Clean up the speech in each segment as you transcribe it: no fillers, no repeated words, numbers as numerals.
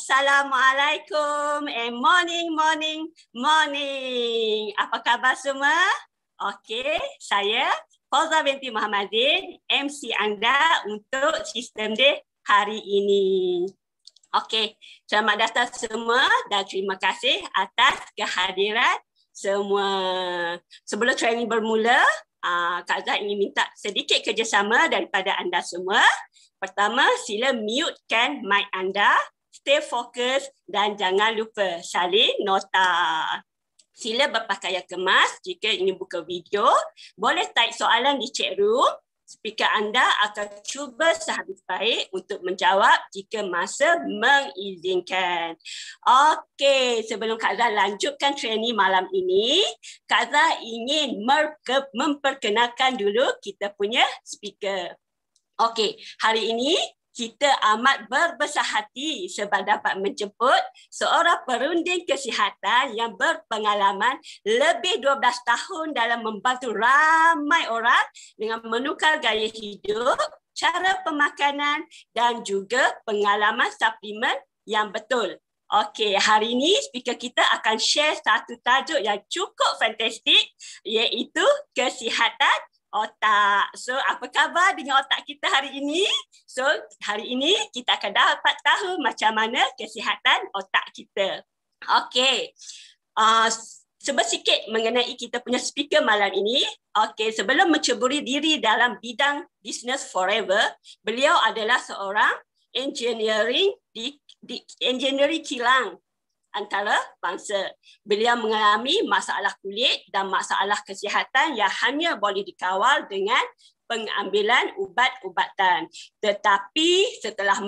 Assalamualaikum and morning. Apa khabar semua? Okey, saya Fauza binti Muhammadin, MC anda untuk Sistem Day hari ini. Okey, selamat datang semua dan terima kasih atas kehadiran semua. Sebelum training bermula, Kak Zah ingin minta sedikit kerjasama daripada anda semua. Pertama, sila mutekan mic anda. Stay fokus dan jangan lupa salin nota. Sila berpakaian kemas jika ingin buka video. Boleh type soalan di chat room. Speaker anda akan cuba sehabis baik untuk menjawab jika masa mengizinkan. Okey, sebelum Kak Zah lanjutkan training malam ini, Kak Zah ingin memperkenalkan dulu kita punya speaker. Okey, hari ini kita amat berbesar hati sebab dapat menjemput seorang perunding kesihatan yang berpengalaman lebih 12 tahun dalam membantu ramai orang dengan menukar gaya hidup, cara pemakanan dan juga pengalaman suplemen yang betul. Okey, hari ini speaker kita akan share satu tajuk yang cukup fantastik iaitu kesihatan otak. So, apa khabar dengan otak kita hari ini? So, hari ini kita akan dapat tahu macam mana kesihatan otak kita. Okey. Sedikit mengenai kita punya speaker malam ini. Okey, sebelum menceburi diri dalam bidang business forever, beliau adalah seorang engineering kilang antara bangsa. Beliau mengalami masalah kulit dan masalah kesihatan yang hanya boleh dikawal dengan pengambilan ubat-ubatan. Tetapi setelah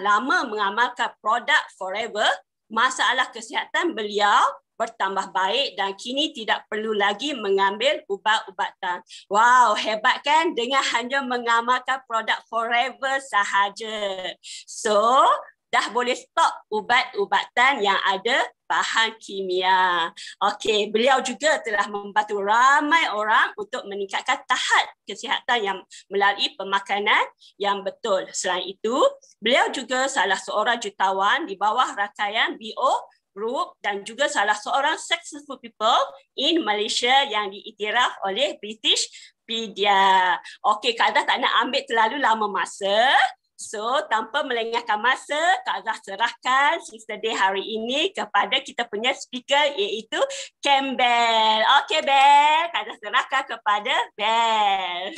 lama mengamalkan produk Forever, masalah kesihatan beliau bertambah baik dan kini tidak perlu lagi mengambil ubat-ubatan. Wow, hebat kan dengan hanya mengamalkan produk Forever sahaja. So, dah boleh stop ubat-ubatan yang ada bahan kimia. Okey, beliau juga telah membantu ramai orang untuk meningkatkan tahap kesihatan yang melalui pemakanan yang betul. Selain itu, beliau juga salah seorang jutawan di bawah rangkaian BO Group dan juga salah seorang successful people in Malaysia yang diiktiraf oleh British Media. Okey, Kak Zah tak nak ambil terlalu lama masa. So, tanpa melengahkan masa, Kak Zah serahkan Sister Day hari ini kepada kita punya speaker iaitu Campbell. Okey, Bel. Kak Zah serahkan kepada Bel.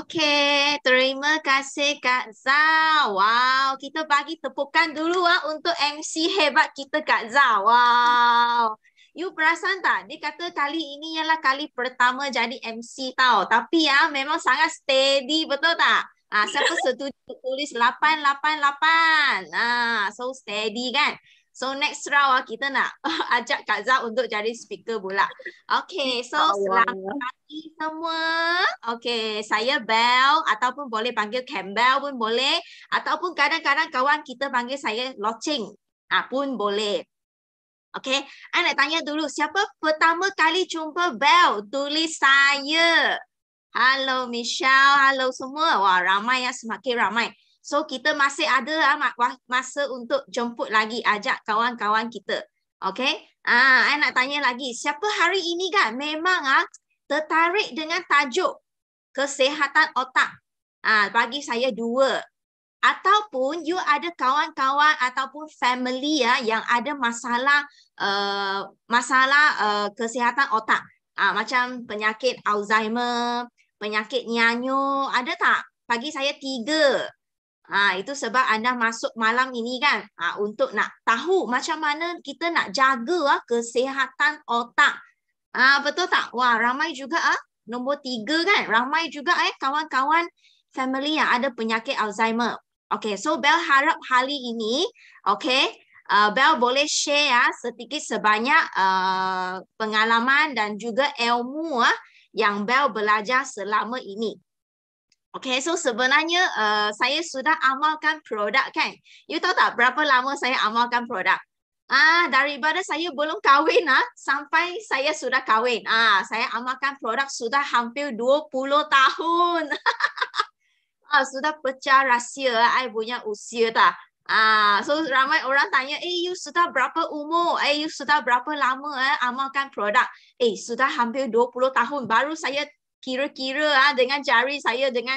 Okey, terima kasih Kak Zah. Wow, kita bagi tepukan dulu untuk MC hebat kita Kak Zah. Wow. You perasan tak? Dia kata kali ini ialah kali pertama jadi MC tau. Tapi memang sangat steady, betul tak? Siapa setuju tulis 888. So steady kan? So next round kita nak ajak Kak Zah untuk jadi speaker pula. Okay, so selamat pagi semua. Okay, saya Bel ataupun boleh panggil Campbell pun boleh. Ataupun kadang-kadang kawan kita panggil saya Loceng pun boleh. Okay, I nak tanya dulu siapa pertama kali jumpa Bel? Tulis saya. Halo Michelle, halo semua. Wah, ramai semakin ramai. So, kita masih ada masa untuk jemput lagi, ajak kawan-kawan kita. Okay? I nak tanya lagi, siapa hari ini kan memang tertarik dengan tajuk kesihatan otak? Bagi saya 2. Ataupun you ada kawan-kawan ataupun family yang ada masalah kesihatan otak. Macam penyakit Alzheimer, penyakit nyanyo, ada tak? Bagi saya 3. Itu sebab anda masuk malam ini kan untuk nak tahu macam mana kita nak jaga kesihatan otak. Betul tak? Wah, ramai juga nombor 3 kan? Ramai juga kawan-kawan family yang ada penyakit Alzheimer. Okay, so Bel harap hari ini, okay, Bel boleh share sedikit sebanyak pengalaman dan juga ilmu yang Bel belajar selama ini. Okay, so sebenarnya saya sudah amalkan produk kan. You tahu tak berapa lama saya amalkan produk? Daripada saya belum kahwin sampai saya sudah kahwin. Saya amalkan produk sudah hampir 20 tahun. Sudah pecah rahsia I punya usia tak. So ramai orang tanya, you sudah berapa umur? You sudah berapa lama amalkan produk? Sudah hampir 20 tahun. Baru saya kira-kira dengan jari saya, dengan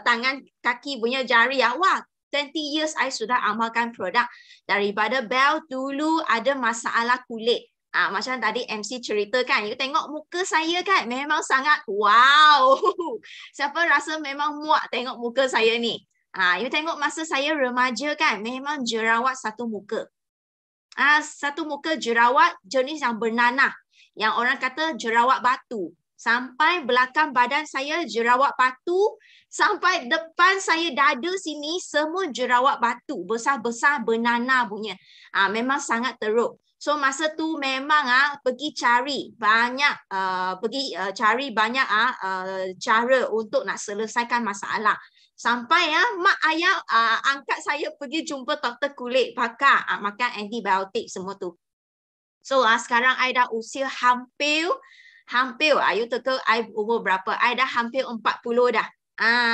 tangan kaki punya jari. Wah, 20 years I sudah amalkan produk. Daripada Belle dulu ada masalah kulit. Macam tadi MC ceritakan, you tengok muka saya kan, memang sangat wow. Siapa rasa memang muak tengok muka saya ni? You tengok masa saya remaja kan, memang jerawat satu muka. Satu muka jerawat jenis yang bernanah, yang orang kata jerawat batu. Sampai belakang badan saya jerawat batu, sampai depan saya dada sini semua jerawat batu, besar-besar bernanah punya. Memang sangat teruk. So masa tu memang pergi cari banyak cari banyak cara untuk nak selesaikan masalah. Sampai mak ayah angkat saya pergi jumpa doktor kulit pakar, makan antibiotik semua tu. So sekarang I dah usia hampir you teka I umur berapa? I dah hampir 40 dah.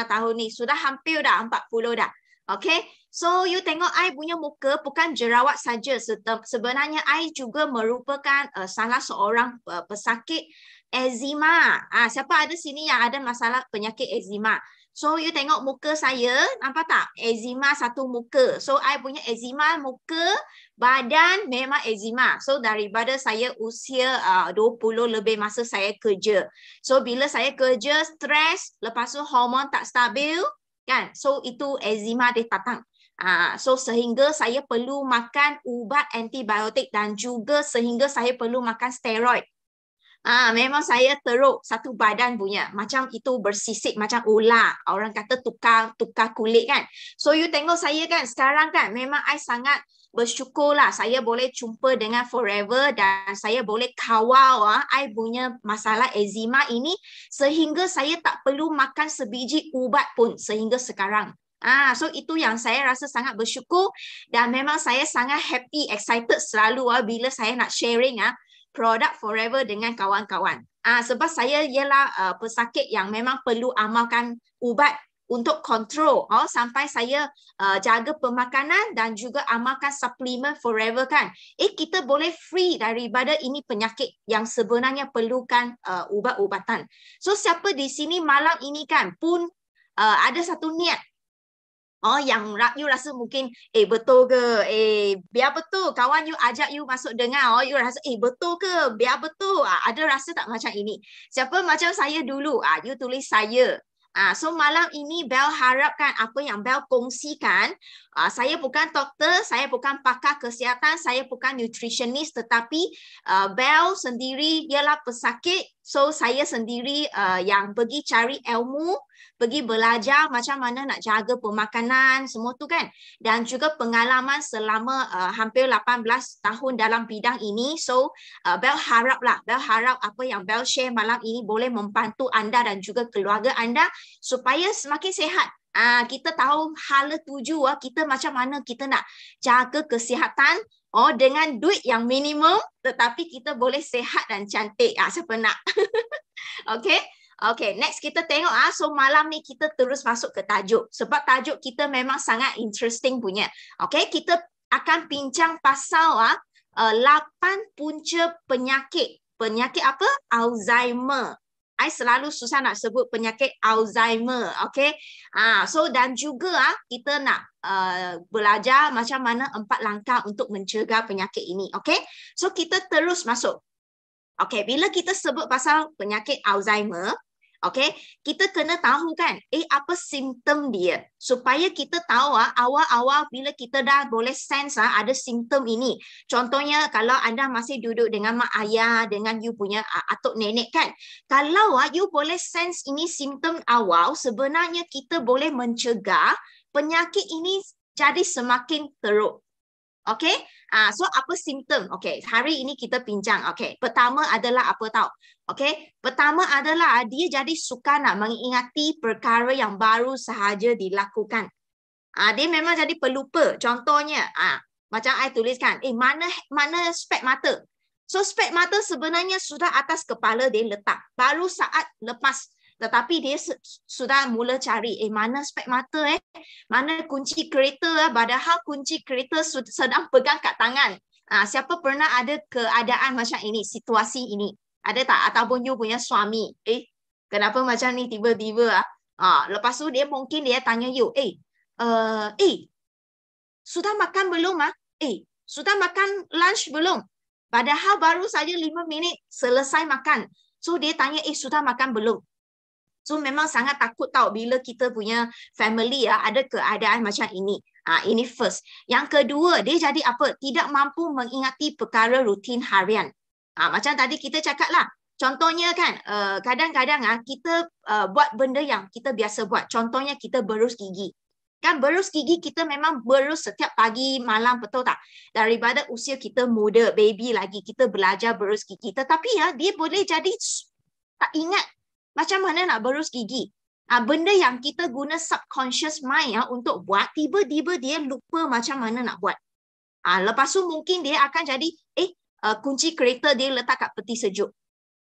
Tahun ni sudah hampir dah 40 dah. Okay, so you tengok I punya muka bukan jerawat saja. Sebenarnya I juga merupakan salah seorang pesakit eczema. Siapa ada sini yang ada masalah penyakit eczema? So you tengok muka saya, nampak tak? Eczema satu muka. So I punya eczema muka, badan memang eczema. So daripada saya usia 20 lebih masa saya kerja. So bila saya kerja, stres, lepas tu hormon tak stabil, kan? So itu eczema dia datang. So sehingga saya perlu makan ubat antibiotik dan juga sehingga saya perlu makan steroid. Memang saya teruk satu badan punya. Macam itu bersisik macam ular. Orang kata tukar kulit kan. So you tengok saya kan sekarang kan memang I sangat bersyukur lah saya boleh jumpa dengan Forever dan saya boleh kawal I punya masalah eczema ini sehingga saya tak perlu makan sebiji ubat pun sehingga sekarang. So itu yang saya rasa sangat bersyukur dan memang saya sangat happy, excited selalu bila saya nak sharing produk Forever dengan kawan-kawan. Sebab saya ialah pesakit yang memang perlu amalkan ubat untuk kontrol sampai saya jaga pemakanan dan juga amalkan suplemen Forever kan. Kita boleh free daripada ini penyakit yang sebenarnya perlukan ubat-ubatan. So siapa di sini malam ini kan pun ada satu niat yang you rasa mungkin betul ke? Biar betul. Kawan you ajak you masuk dengar. You rasa betul ke? Biar betul. Ada rasa tak macam ini? Siapa macam saya dulu? You tulis saya. So malam ini Belle harapkan apa yang Belle kongsikan. Saya bukan doktor, saya bukan pakar kesihatan, saya bukan nutritionist, tetapi Belle sendiri ialah pesakit. So saya sendiri yang pergi cari ilmu, pergi belajar macam mana nak jaga pemakanan semua tu kan, dan juga pengalaman selama hampir 18 tahun dalam bidang ini. So Belle harap apa yang Belle share malam ini boleh membantu anda dan juga keluarga anda supaya semakin sihat. Kita tahu hala tuju kita macam mana kita nak jaga kesihatan dengan duit yang minimum tetapi kita boleh sihat dan cantik. Siapa nak? Okay, next kita tengok so malam ni kita terus masuk ke tajuk sebab tajuk kita memang sangat interesting punya. Okay, kita akan bincang pasal 8 punca penyakit. Penyakit apa? Alzheimer. I selalu susah nak sebut penyakit Alzheimer. Okay, so dan juga kita nak belajar macam mana 4 langkah untuk mencegah penyakit ini. Okay, so kita terus masuk. Okay, bila kita sebut pasal penyakit Alzheimer, okay, kita kena tahu kan, apa simptom dia. Supaya kita tahu awal-awal bila kita dah boleh sense ada simptom ini. Contohnya kalau anda masih duduk dengan mak ayah, dengan you punya atuk nenek kan. Kalau you boleh sense ini simptom awal, sebenarnya kita boleh mencegah penyakit ini jadi semakin teruk. Okay, so apa simptom? Okay, hari ini kita bincang. Okay, pertama adalah apa tahu? Okay, pertama adalah dia jadi suka nak mengingati perkara yang baru sahaja dilakukan. Dia memang jadi pelupa. Contohnya, macam I tuliskan, mana spek mata? So spek mata sebenarnya sudah atas kepala dia letak. Baru saat lepas Tetapi dia sudah mula cari, mana spek mata, mana kunci kereta, padahal kunci kereta sedang pegang kat tangan. Siapa pernah ada keadaan macam ini, situasi ini? Ada tak? Ataupun you punya suami, kenapa macam ni tiba-tiba? Lepas tu dia mungkin dia tanya you, sudah makan belum? Sudah makan lunch belum? Padahal baru saja 5 minit selesai makan. So dia tanya, sudah makan belum? So memang sangat takut tahu bila kita punya family ada keadaan macam ini. Ini first. Yang kedua, dia jadi apa? Tidak mampu mengingati perkara rutin harian. Macam tadi kita cakap lah. Contohnya kan, kadang-kadang kita buat benda yang kita biasa buat. Contohnya kita berus gigi. Kan berus gigi kita memang berus setiap pagi, malam, betul tak? Daripada usia kita muda, baby lagi, kita belajar berus gigi. Tetapi dia boleh jadi tak ingat macam mana nak berus gigi. Benda yang kita guna subconscious mind untuk buat, tiba-tiba dia lupa macam mana nak buat. Lepas tu mungkin dia akan jadi, kunci kereta dia letak kat peti sejuk.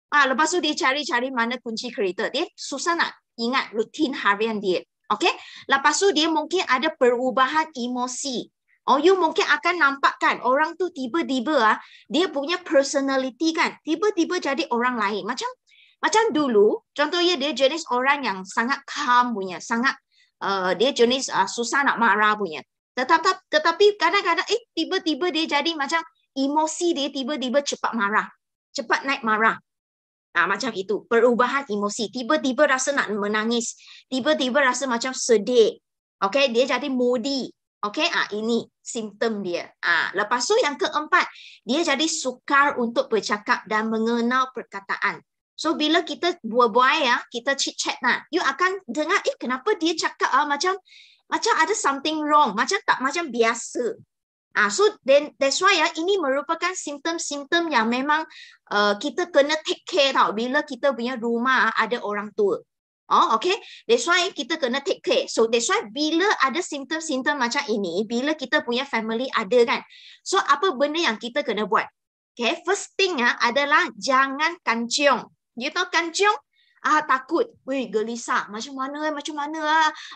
Lepas tu dia cari-cari mana kunci kereta. Dia susah nak ingat rutin harian dia. Okay? Lepas tu dia mungkin ada perubahan emosi. You mungkin akan nampak kan, orang tu tiba-tiba dia punya personality kan, tiba-tiba jadi orang lain. Macam dulu, contohnya dia jenis orang yang sangat calm punya, sangat dia jenis susah nak marah punya. Tetapi kadang-kadang tiba-tiba dia jadi macam emosi dia tiba-tiba cepat marah, cepat naik marah. Macam itu, perubahan emosi. Tiba-tiba rasa nak menangis, tiba-tiba rasa macam sedih. Okay, dia jadi moody. Okay, ini simptom dia. Lepas tu yang keempat, dia jadi sukar untuk bercakap dan mengenal perkataan. So bila kita buat-buat kita chit-chat you akan dengar kenapa dia cakap macam ada something wrong, macam tak macam biasa. So then that's why ini merupakan simptom-simptom yang memang kita kena take care tau bila kita punya rumah ada orang tua. Okay, that's why kita kena take care. So that's why bila ada simptom-simptom macam ini, bila kita punya family ada kan, so apa benda yang kita kena buat? Okay, first thing adalah jangan kanchiong. You tahu kanchiong? Takut. Gelisah. Macam mana?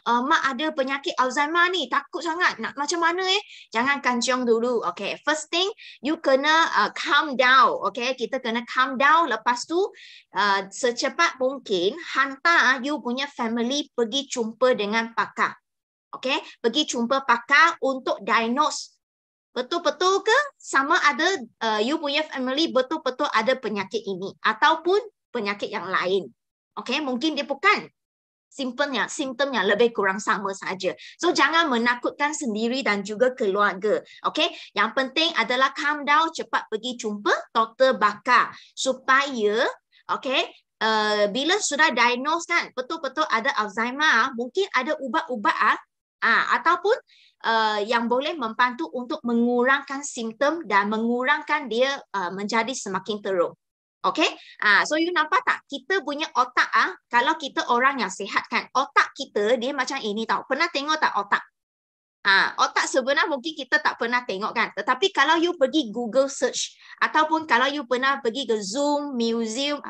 Mak ada penyakit Alzheimer ni. Takut sangat. Nak macam mana Jangan kanchiong dulu. Okay. First thing, you kena calm down. Okay. Kita kena calm down. Lepas tu, secepat mungkin, hantar you punya family pergi jumpa dengan pakar. Okay. Pergi jumpa pakar untuk diagnose. Betul-betul ke sama ada you punya family betul-betul ada penyakit ini. Ataupun penyakit yang lain. Okay, mungkin dia bukan simptomnya lebih kurang sama saja. So jangan menakutkan sendiri dan juga keluarga. Okay, yang penting adalah calm down, cepat pergi jumpa doktor bakar supaya bila sudah diagnose kan betul-betul ada Alzheimer, mungkin ada ubat-ubat ataupun yang boleh membantu untuk mengurangkan simptom dan mengurangkan dia menjadi semakin teruk. Okay, so you nampak tak? Kita punya otak kalau kita orang yang sihat kan, otak kita dia macam ini tau. Pernah tengok tak otak? Otak sebenarnya mungkin kita tak pernah tengok kan. Tetapi kalau you pergi Google search ataupun kalau you pernah pergi ke museum,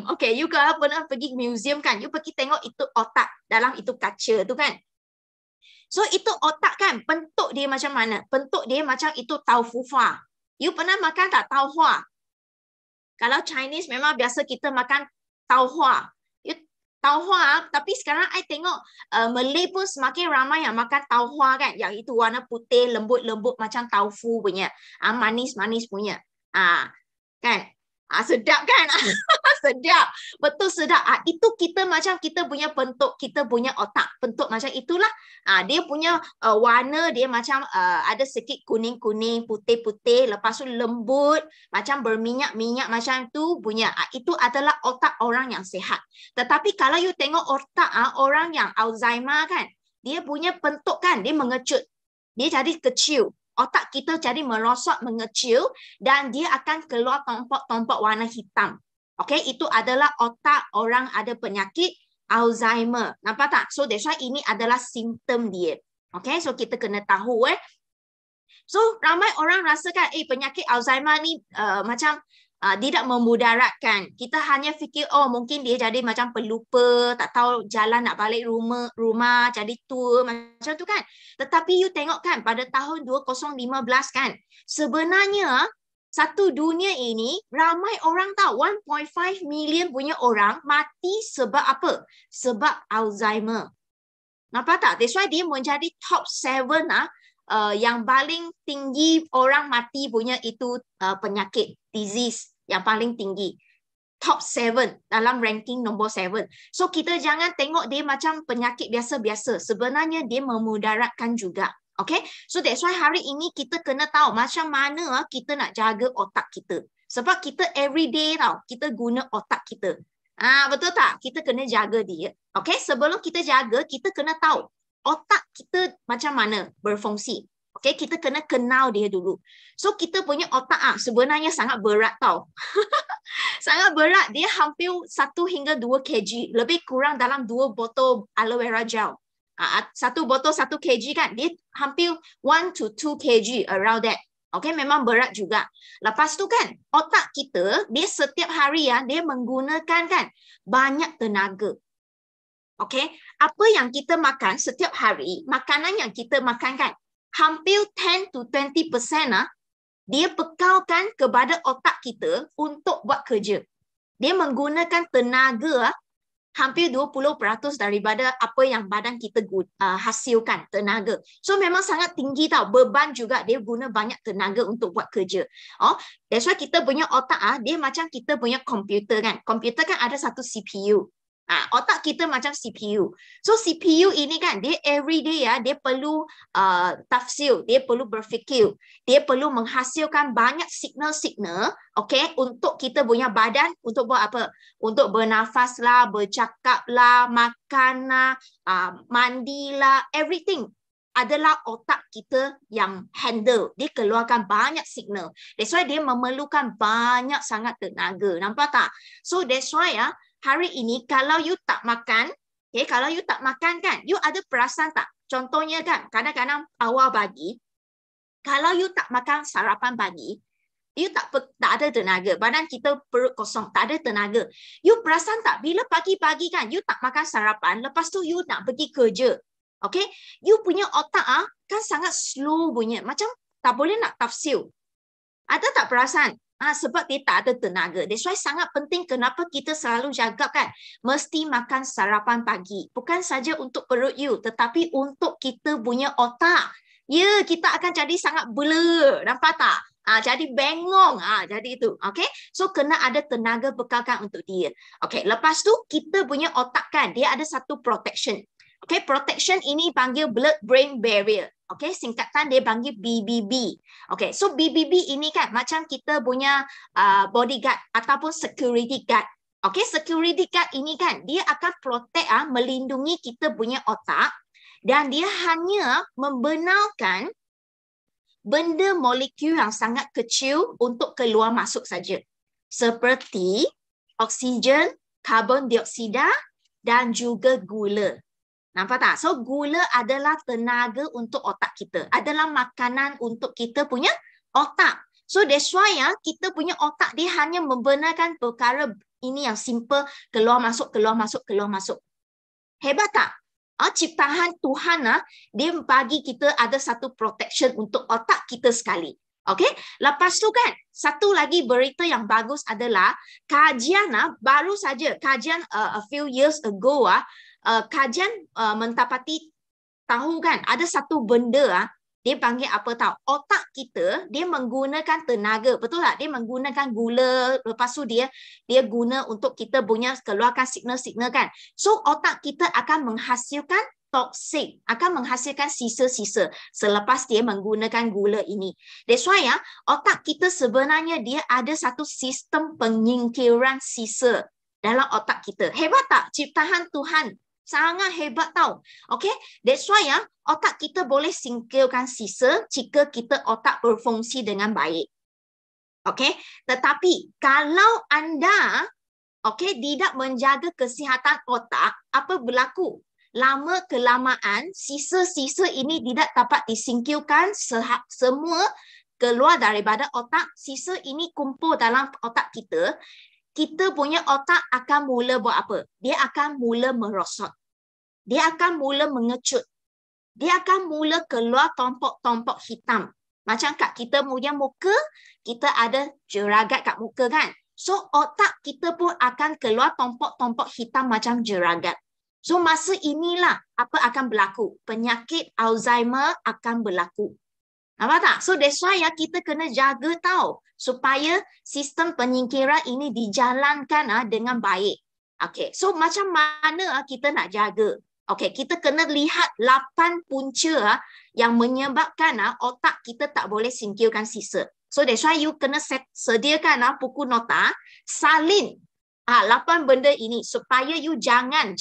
okay, you kalau pernah pergi museum kan, you pergi tengok itu otak dalam itu kaca tu kan. So itu otak kan, bentuk dia macam mana? Bentuk dia macam itu taufu hua. You pernah makan tak taufu hua? Kalau Chinese memang biasa kita makan tauhua. Tauhua, tapi sekarang I tengok Malay pun semakin ramai yang makan tauhua kan. Yang itu warna putih, lembut-lembut macam taufu punya. Manis-manis punya. Kan? Sedap kan? Sedap. Betul sedap. Itu kita macam kita punya bentuk, kita punya otak. Bentuk macam itulah. Dia punya warna dia macam ada sikit kuning-kuning, putih-putih. Lepas tu lembut, macam berminyak-minyak macam tu punya. Itu adalah otak orang yang sihat. Tetapi kalau you tengok otak orang yang Alzheimer kan, dia punya bentuk kan, dia mengecut. Dia jadi kecil. Otak kita jadi merosot, mengecil dan dia akan keluar tompok-tompok warna hitam. Okay, itu adalah otak orang ada penyakit Alzheimer. Nampak tak? So that's why ini adalah simptom dia. Okay, so kita kena tahu So ramai orang rasakan penyakit Alzheimer ni macam tidak memudaratkan. Kita hanya fikir, oh mungkin dia jadi macam pelupa, tak tahu jalan nak balik rumah jadi tua, macam tu kan. Tetapi you tengok kan, pada tahun 2015 kan, sebenarnya satu dunia ini ramai orang tahu 1.5 million punya orang mati sebab apa? Sebab Alzheimer. Nampak tak? That's why dia menjadi top 7 yang paling tinggi orang mati punya itu penyakit, disease yang paling tinggi. Top 7 dalam ranking nombor 7. So kita jangan tengok dia macam penyakit biasa-biasa. Sebenarnya dia memudaratkan juga. Okay? So that's why hari ini kita kena tahu macam mana kita nak jaga otak kita. Sebab kita everyday tau, kita guna otak kita. Betul tak? Kita kena jaga dia. Okay? Sebelum kita jaga, kita kena tahu otak kita macam mana berfungsi. Okay, kita kena kenal dia dulu. So, kita punya otak sebenarnya sangat berat tau. Sangat berat. Dia hampir 1 hingga 2 kg. Lebih kurang dalam 2 botol aloe vera gel. 1 botol 1 kg kan. Dia hampir 1 to 2 kg around that. Okay, memang berat juga. Lepas tu kan, otak kita, dia setiap hari dia menggunakan kan banyak tenaga. Okay, apa yang kita makan setiap hari, makanan yang kita makan kan, hampir 10 to 20% dia bekalkan kepada otak kita untuk buat kerja. Dia menggunakan tenaga hampir 20% daripada apa yang badan kita hasilkan, tenaga. So memang sangat tinggi tau, beban juga dia guna banyak tenaga untuk buat kerja. That's why kita punya otak dia macam kita punya komputer kan. Komputer kan ada satu CPU. Otak kita macam CPU. So CPU ini kan, dia everyday dia perlu tafsir, dia perlu berfikir, dia perlu menghasilkan banyak signal-signal, okay, untuk kita punya badan, untuk buat apa? Untuk bernafas lah, bercakap lah, makan lah, mandi lah, everything adalah otak kita yang handle. Dia keluarkan banyak signal. That's why dia memerlukan banyak sangat tenaga. Nampak tak? So that's why hari ini kalau you tak makan, okay, kalau you tak makan kan, you ada perasan tak? Contohnya kan, kadang-kadang awal pagi, kalau you tak makan sarapan pagi, you tak ada tenaga. Badan kita perut kosong, tak ada tenaga. You perasan tak? Bila pagi-pagi kan, you tak makan sarapan, lepas tu you nak pergi kerja. Okay? You punya otak kan sangat slow punya. Macam tak boleh nak tafsir. Ada tak perasan? Sebab dia tak ada tenaga. That's why sangat penting kenapa kita selalu jaga kan, mesti makan sarapan pagi. Bukan saja untuk perut you, tetapi untuk kita punya otak. Ya, kita akan jadi sangat blur. Nampak tak? Jadi bengong. Jadi itu. Okay? So, kena ada tenaga bekalkan untuk dia. Okay, lepas tu, kita punya otak kan, dia ada satu protection. Okay, protection ini panggil blood-brain barrier. Okay, singkatan dia panggil BBB. Okay, so BBB ini kan macam kita punya bodyguard ataupun security guard. Okay, security guard ini kan dia akan protect, melindungi kita punya otak, dan dia hanya membenarkan benda molekul yang sangat kecil untuk keluar masuk saja. Seperti oksigen, karbon dioksida dan juga gula. Nampak tak? So, gula adalah tenaga untuk otak kita. Adalah makanan untuk kita punya otak. So, that's why kita punya otak dia hanya membenarkan perkara ini yang simple, keluar masuk, keluar masuk, keluar masuk. Hebat tak? Ciptaan Tuhan, dia bagi kita ada satu protection untuk otak kita sekali. Okay? Lepas tu kan, satu lagi berita yang bagus adalah kajian, baru saja, kajian a few years ago, kajian mendapati tahu kan ada satu benda dia panggil apa tahu, otak kita dia menggunakan tenaga, betul tak? Dia menggunakan gula, lepas tu dia guna untuk kita punya keluarkan signal-signal kan. So otak kita akan menghasilkan toksik, akan menghasilkan sisa-sisa selepas dia menggunakan gula ini. That's why otak kita sebenarnya dia ada satu sistem penyingkiran sisa dalam otak kita. Hebat tak? Ciptaan Tuhan sangat hebat tau. Okay, that's why otak kita boleh singkirkan sisa jika kita otak berfungsi dengan baik. Okay, tetapi kalau anda tidak menjaga kesihatan otak, apa berlaku? Lama kelamaan sisa-sisa ini tidak dapat disingkirkan semua keluar daripada otak, sisa ini kumpul dalam otak kita, kita punya otak akan mula buat apa? Dia akan mula merosot. Dia akan mula mengecut. Dia akan mula keluar tompok-tompok hitam. Macam kat kita punya muka, kita ada jeragat kat muka kan? So, otak kita pun akan keluar tompok-tompok hitam macam jeragat. So, masa inilah apa akan berlaku? Penyakit Alzheimer akan berlaku. Nampak tak? So, that's why ya, kita kena jaga tau. Supaya sistem penyingkiran ini dijalankan dengan baik. Okay, so macam mana kita nak jaga? Okay, kita kena lihat 8 punca yang menyebabkan otak kita tak boleh singkirkan sisa. So, that's why you kena sediakan buku nota, salin 8 benda ini supaya you jangan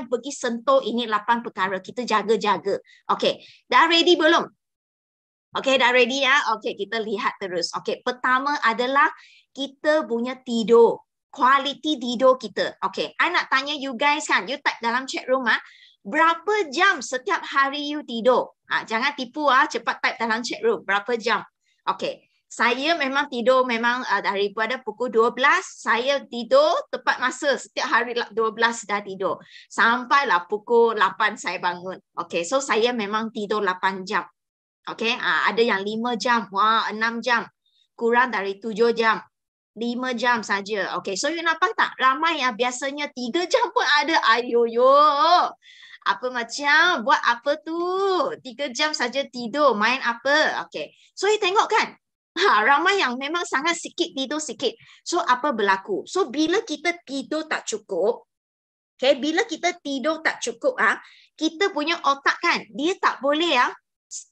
pergi sentuh ini 8 perkara. Kita jaga-jaga. Okay, dah ready belum? Okay, dah ready ya? Okay, kita lihat terus. Okay, pertama adalah kita punya tidur. Kualiti tidur kita. Okay, I nak tanya you guys kan, you type dalam chat room berapa jam setiap hari you tidur? Jangan tipu cepat type dalam chat room. Berapa jam? Okay, saya memang tidur daripada pukul 12, saya tidur tepat masa setiap hari 12 dah tidur. Sampailah pukul 8 saya bangun. Okay, so saya memang tidur 8 jam. Okay, ada yang 5 jam, 6 jam, kurang dari 7 jam, 5 jam saja. Okay, so you nampak tak? Ramai biasanya 3 jam pun ada. Ayoyo, apa macam? Buat apa tu? 3 jam saja tidur, main apa? Okay, so you tengok kan? Ramai yang memang sangat sikit tidur sikit. So, apa berlaku? So, bila kita tidur tak cukup, okay, bila kita tidur tak cukup, kita punya otak kan, dia tak boleh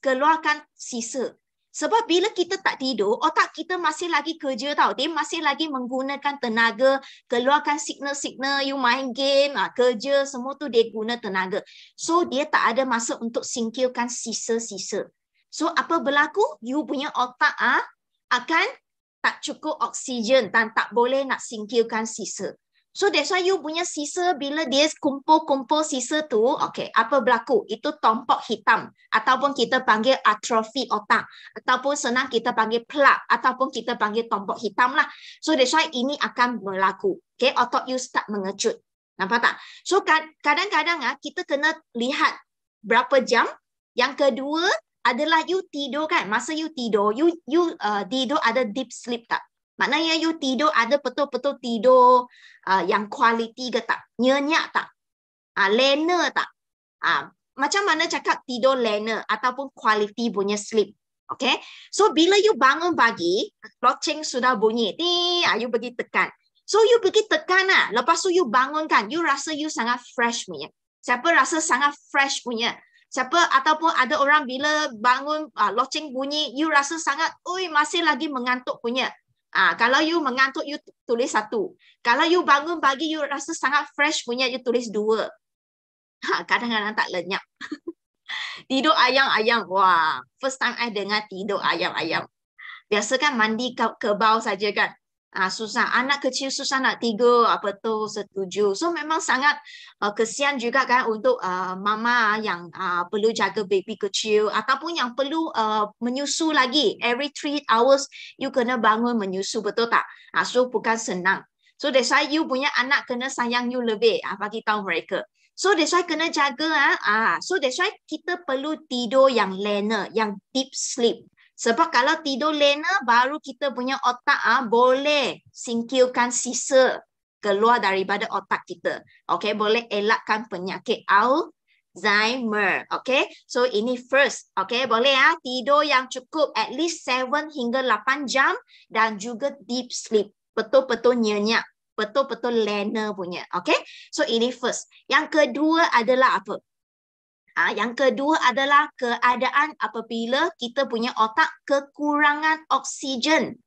keluarkan sisa. Sebab bila kita tak tidur, otak kita masih lagi kerja tau. Dia masih lagi menggunakan tenaga, keluarkan signal-signal, you main game, kerja, semua tu dia guna tenaga. So, dia tak ada masa untuk singkirkan sisa-sisa. So, apa berlaku? You punya otak akan tak cukup oksigen dan tak boleh nak singkirkan sisa. So, that's why you punya sisa, bila dia kumpul-kumpul sisa tu, okay, apa berlaku? Itu tompok hitam. Ataupun kita panggil atrofi otak. Ataupun senang kita panggil plaque. Ataupun kita panggil tompok hitam lah. So, that's why ini akan berlaku. Okay, otak you start mengecut. Nampak tak? So, kadang-kadang kita kena lihat berapa jam. Yang kedua, adalah you tidur kan, masa you tidur, you tidur ada deep sleep tak? Maknanya you tidur ada betul-betul tidur yang kualiti ke tak? Nyenyak tak? Lena tak? Macam mana cakap tidur lena ataupun kualiti punya sleep? Okay? So, bila you bangun pagi, loceng sudah bunyi. You pergi tekan. So, you pergi tekan lepas tu you bangun kan, you rasa you sangat fresh punya. Siapa rasa sangat fresh punya? Siapa ataupun ada orang bila bangun loceng bunyi, you rasa sangat, masih lagi mengantuk punya. Kalau you mengantuk, you tulis 1. Kalau you bangun pagi, you rasa sangat fresh punya, you tulis 2. Kadang-kadang tak lenyap. Tidur ayam-ayam. Wah, first time I dengar tidur ayam-ayam. Biasa kan mandi kebau saja kan. Susah. Anak kecil susah nak tidur. Apa tu? Setuju. So memang sangat kesian juga kan untuk mama yang perlu jaga baby kecil ataupun yang perlu menyusu lagi. Every 3 hours you kena bangun menyusu. Betul tak? So bukan senang. So that's why you punya anak kena sayang you lebih. Bagi tahu mereka. So that's why kena jaga. So that's why kita perlu tidur yang lena, yang deep sleep. Sebab kalau tidur lena, baru kita punya otak boleh singkirkan sisa keluar daripada otak kita. Okay, boleh elakkan penyakit Alzheimer. Okay, so ini first. Okay, boleh tidur yang cukup at least 7 hingga 8 jam dan juga deep sleep. Betul-betul nyenyak. Betul-betul lena punya. Okay, so ini first. Yang kedua adalah apa? Yang kedua adalah keadaan apabila kita punya otak kekurangan oksigen.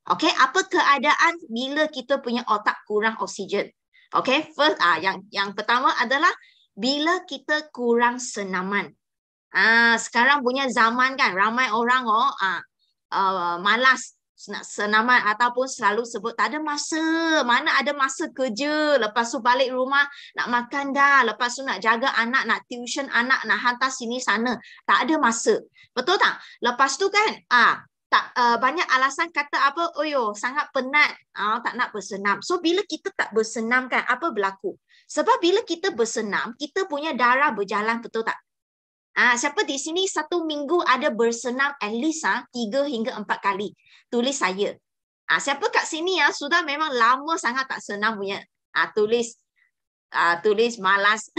Okay, apa keadaan bila kita punya otak kurang oksigen? Okay, first, yang pertama adalah bila kita kurang senaman. Sekarang punya zaman kan, ramai orang malas nak senaman ataupun selalu sebut tak ada masa, mana ada masa kerja, lepas tu balik rumah nak makan dah, lepas tu nak jaga anak, nak tuition anak, nak hantar sini sana, tak ada masa. Betul tak? Lepas tu kan banyak alasan kata apa, oh yo, sangat penat, tak nak bersenam. So bila kita tak bersenam kan, apa berlaku? Sebab bila kita bersenam, kita punya darah berjalan, betul tak? Siapa di sini satu minggu ada bersenam at least 3 hingga 4 kali? Tulis saya. Siapa kat sini sudah memang lama sangat tak senam punya? Tulis malas.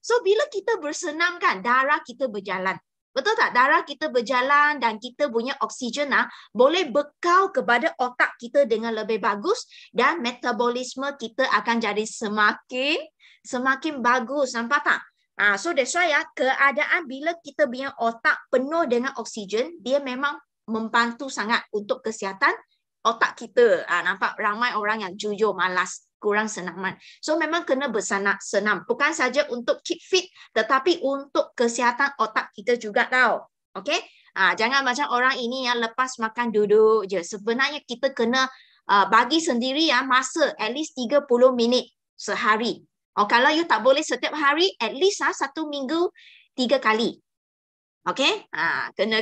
So bila kita bersenam kan, darah kita berjalan. Betul tak? Darah kita berjalan dan kita punya oksigen boleh bekal kepada otak kita dengan lebih bagus dan metabolisme kita akan jadi semakin bagus. Nampak tak? So that's why keadaan bila kita punya otak penuh dengan oksigen, dia memang membantu sangat untuk kesihatan otak kita. Nampak ramai orang yang jujur malas, kurang senaman. So memang kena bersenam. Bukan saja untuk keep fit, tetapi untuk kesihatan otak kita juga tau. Okay? Jangan macam orang ini yang lepas makan duduk je. Sebenarnya kita kena bagi sendiri masa at least 30 minit sehari. Kalau you tak boleh setiap hari, at least 1 minggu 3 kali. Okay,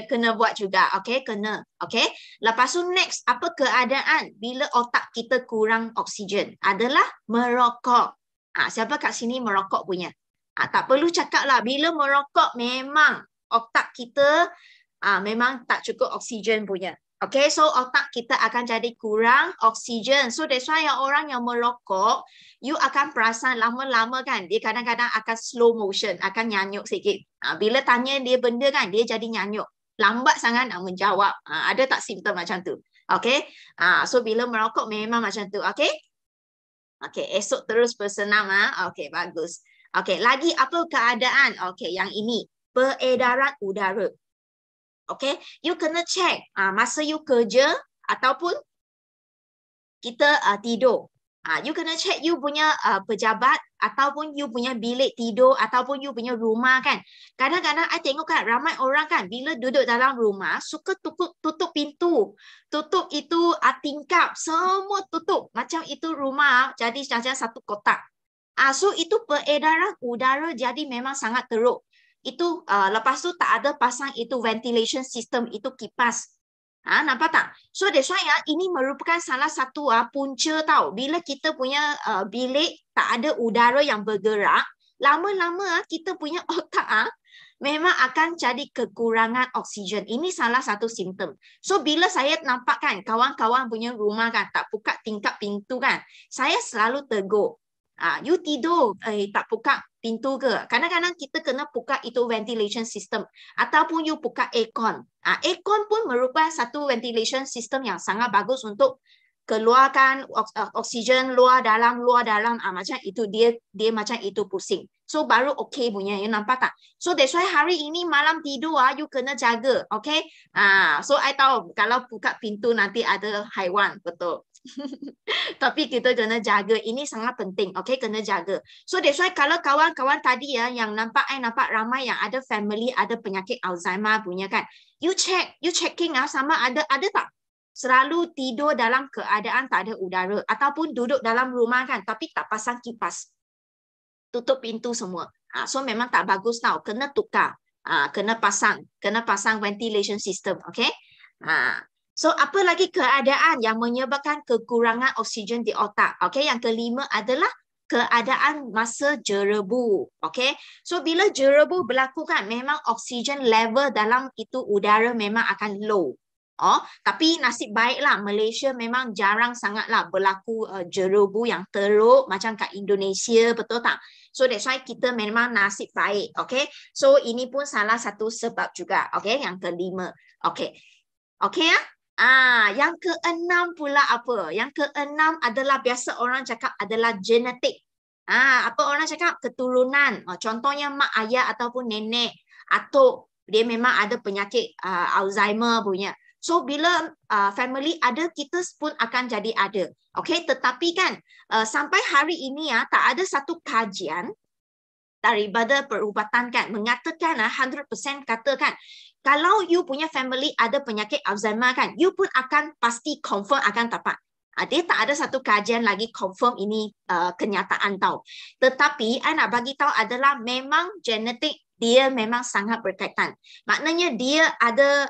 kena buat juga. Okay, kena. Okay, lepas tu next, apa keadaan bila otak kita kurang oksigen? Adalah merokok. Siapa kat sini merokok punya? Tak perlu cakap lah. Bila merokok memang otak kita memang tak cukup oksigen punya. Okay, so otak kita akan jadi kurang oksigen. So that's why orang yang merokok, you akan perasan lama-lama kan, dia kadang-kadang akan slow motion, akan nyanyuk sikit. Bila tanya dia benda kan, dia jadi nyanyuk. Lambat sangat nak menjawab. Ada tak simptom macam tu? Okay, so bila merokok memang macam tu. Okay, esok terus bersenam. Okay, bagus. Okay, lagi apa keadaan? Okay, yang ini, peredaran udara. Okay, you kena check masa you kerja ataupun kita tidur. You kena check you punya pejabat ataupun you punya bilik tidur ataupun you punya rumah kan. Kadang-kadang I tengok kan ramai orang kan bila duduk dalam rumah suka tutup pintu. Tutup itu tingkap, semua tutup. Macam itu rumah jadi macam satu kotak. So itu peredaran udara jadi memang sangat teruk. Itu lepas tu tak ada pasang itu ventilation system, itu kipas. Nampak tak? So that's why ini merupakan salah satu punca tau. Bila kita punya bilik tak ada udara yang bergerak, lama-lama kita punya otak memang akan jadi kekurangan oksigen. Ini salah satu simptom. So bila saya nampak kan kawan-kawan punya rumah kan tak buka tingkap pintu kan, saya selalu tegur. You tidur tak buka pintu ke? Kadang-kadang kita kena buka itu ventilation system ataupun you buka aircon. Aircon pun merupakan satu ventilation system yang sangat bagus untuk keluarkan oksigen luar dalam. Macam itu dia macam itu pusing. So baru okay punya, you nampak tak? So that's why hari ini malam tidur you kena jaga, okay? So I tahu kalau buka pintu nanti ada haiwan, betul. Tapi kita kena jaga, ini sangat penting, okay? Kena jaga. So that's why kalau kawan-kawan tadi yang nampak ramai yang ada family ada penyakit Alzheimer punya kan, you checking sama ada tak selalu tidur dalam keadaan tak ada udara ataupun duduk dalam rumah kan tapi tak pasang kipas, tutup pintu semua. So memang tak bagus tau, kena tukar, kena pasang ventilation system, okay? So apa lagi keadaan yang menyebabkan kekurangan oksigen di otak? Okay, yang kelima adalah keadaan masa jerebu. Okay, so bila jerebu berlaku kan, memang oksigen level dalam itu udara memang akan low. Tapi nasib baiklah Malaysia memang jarang sangatlah berlaku jerebu yang teruk macam kat Indonesia, betul tak? So that's why kita memang nasib baik. Okay, so ini pun salah satu sebab juga. Okay, yang kelima. Okay, yang keenam pula apa? Yang keenam adalah biasa orang cakap adalah genetik. Apa orang cakap? Keturunan. Contohnya mak ayah ataupun nenek atau dia memang ada penyakit Alzheimer punya. So bila family ada, kita pun akan jadi ada. Okay, tetapi kan sampai hari ini tak ada satu kajian daripada perubatan kan mengatakan 100% katakan kalau you punya family ada penyakit Alzheimer kan, you pun akan pasti confirm akan dapat. Dia tak ada satu kajian lagi confirm ini kenyataan tau. Tetapi I nak bagi tahu adalah memang genetik dia memang sangat berkaitan. Maknanya dia ada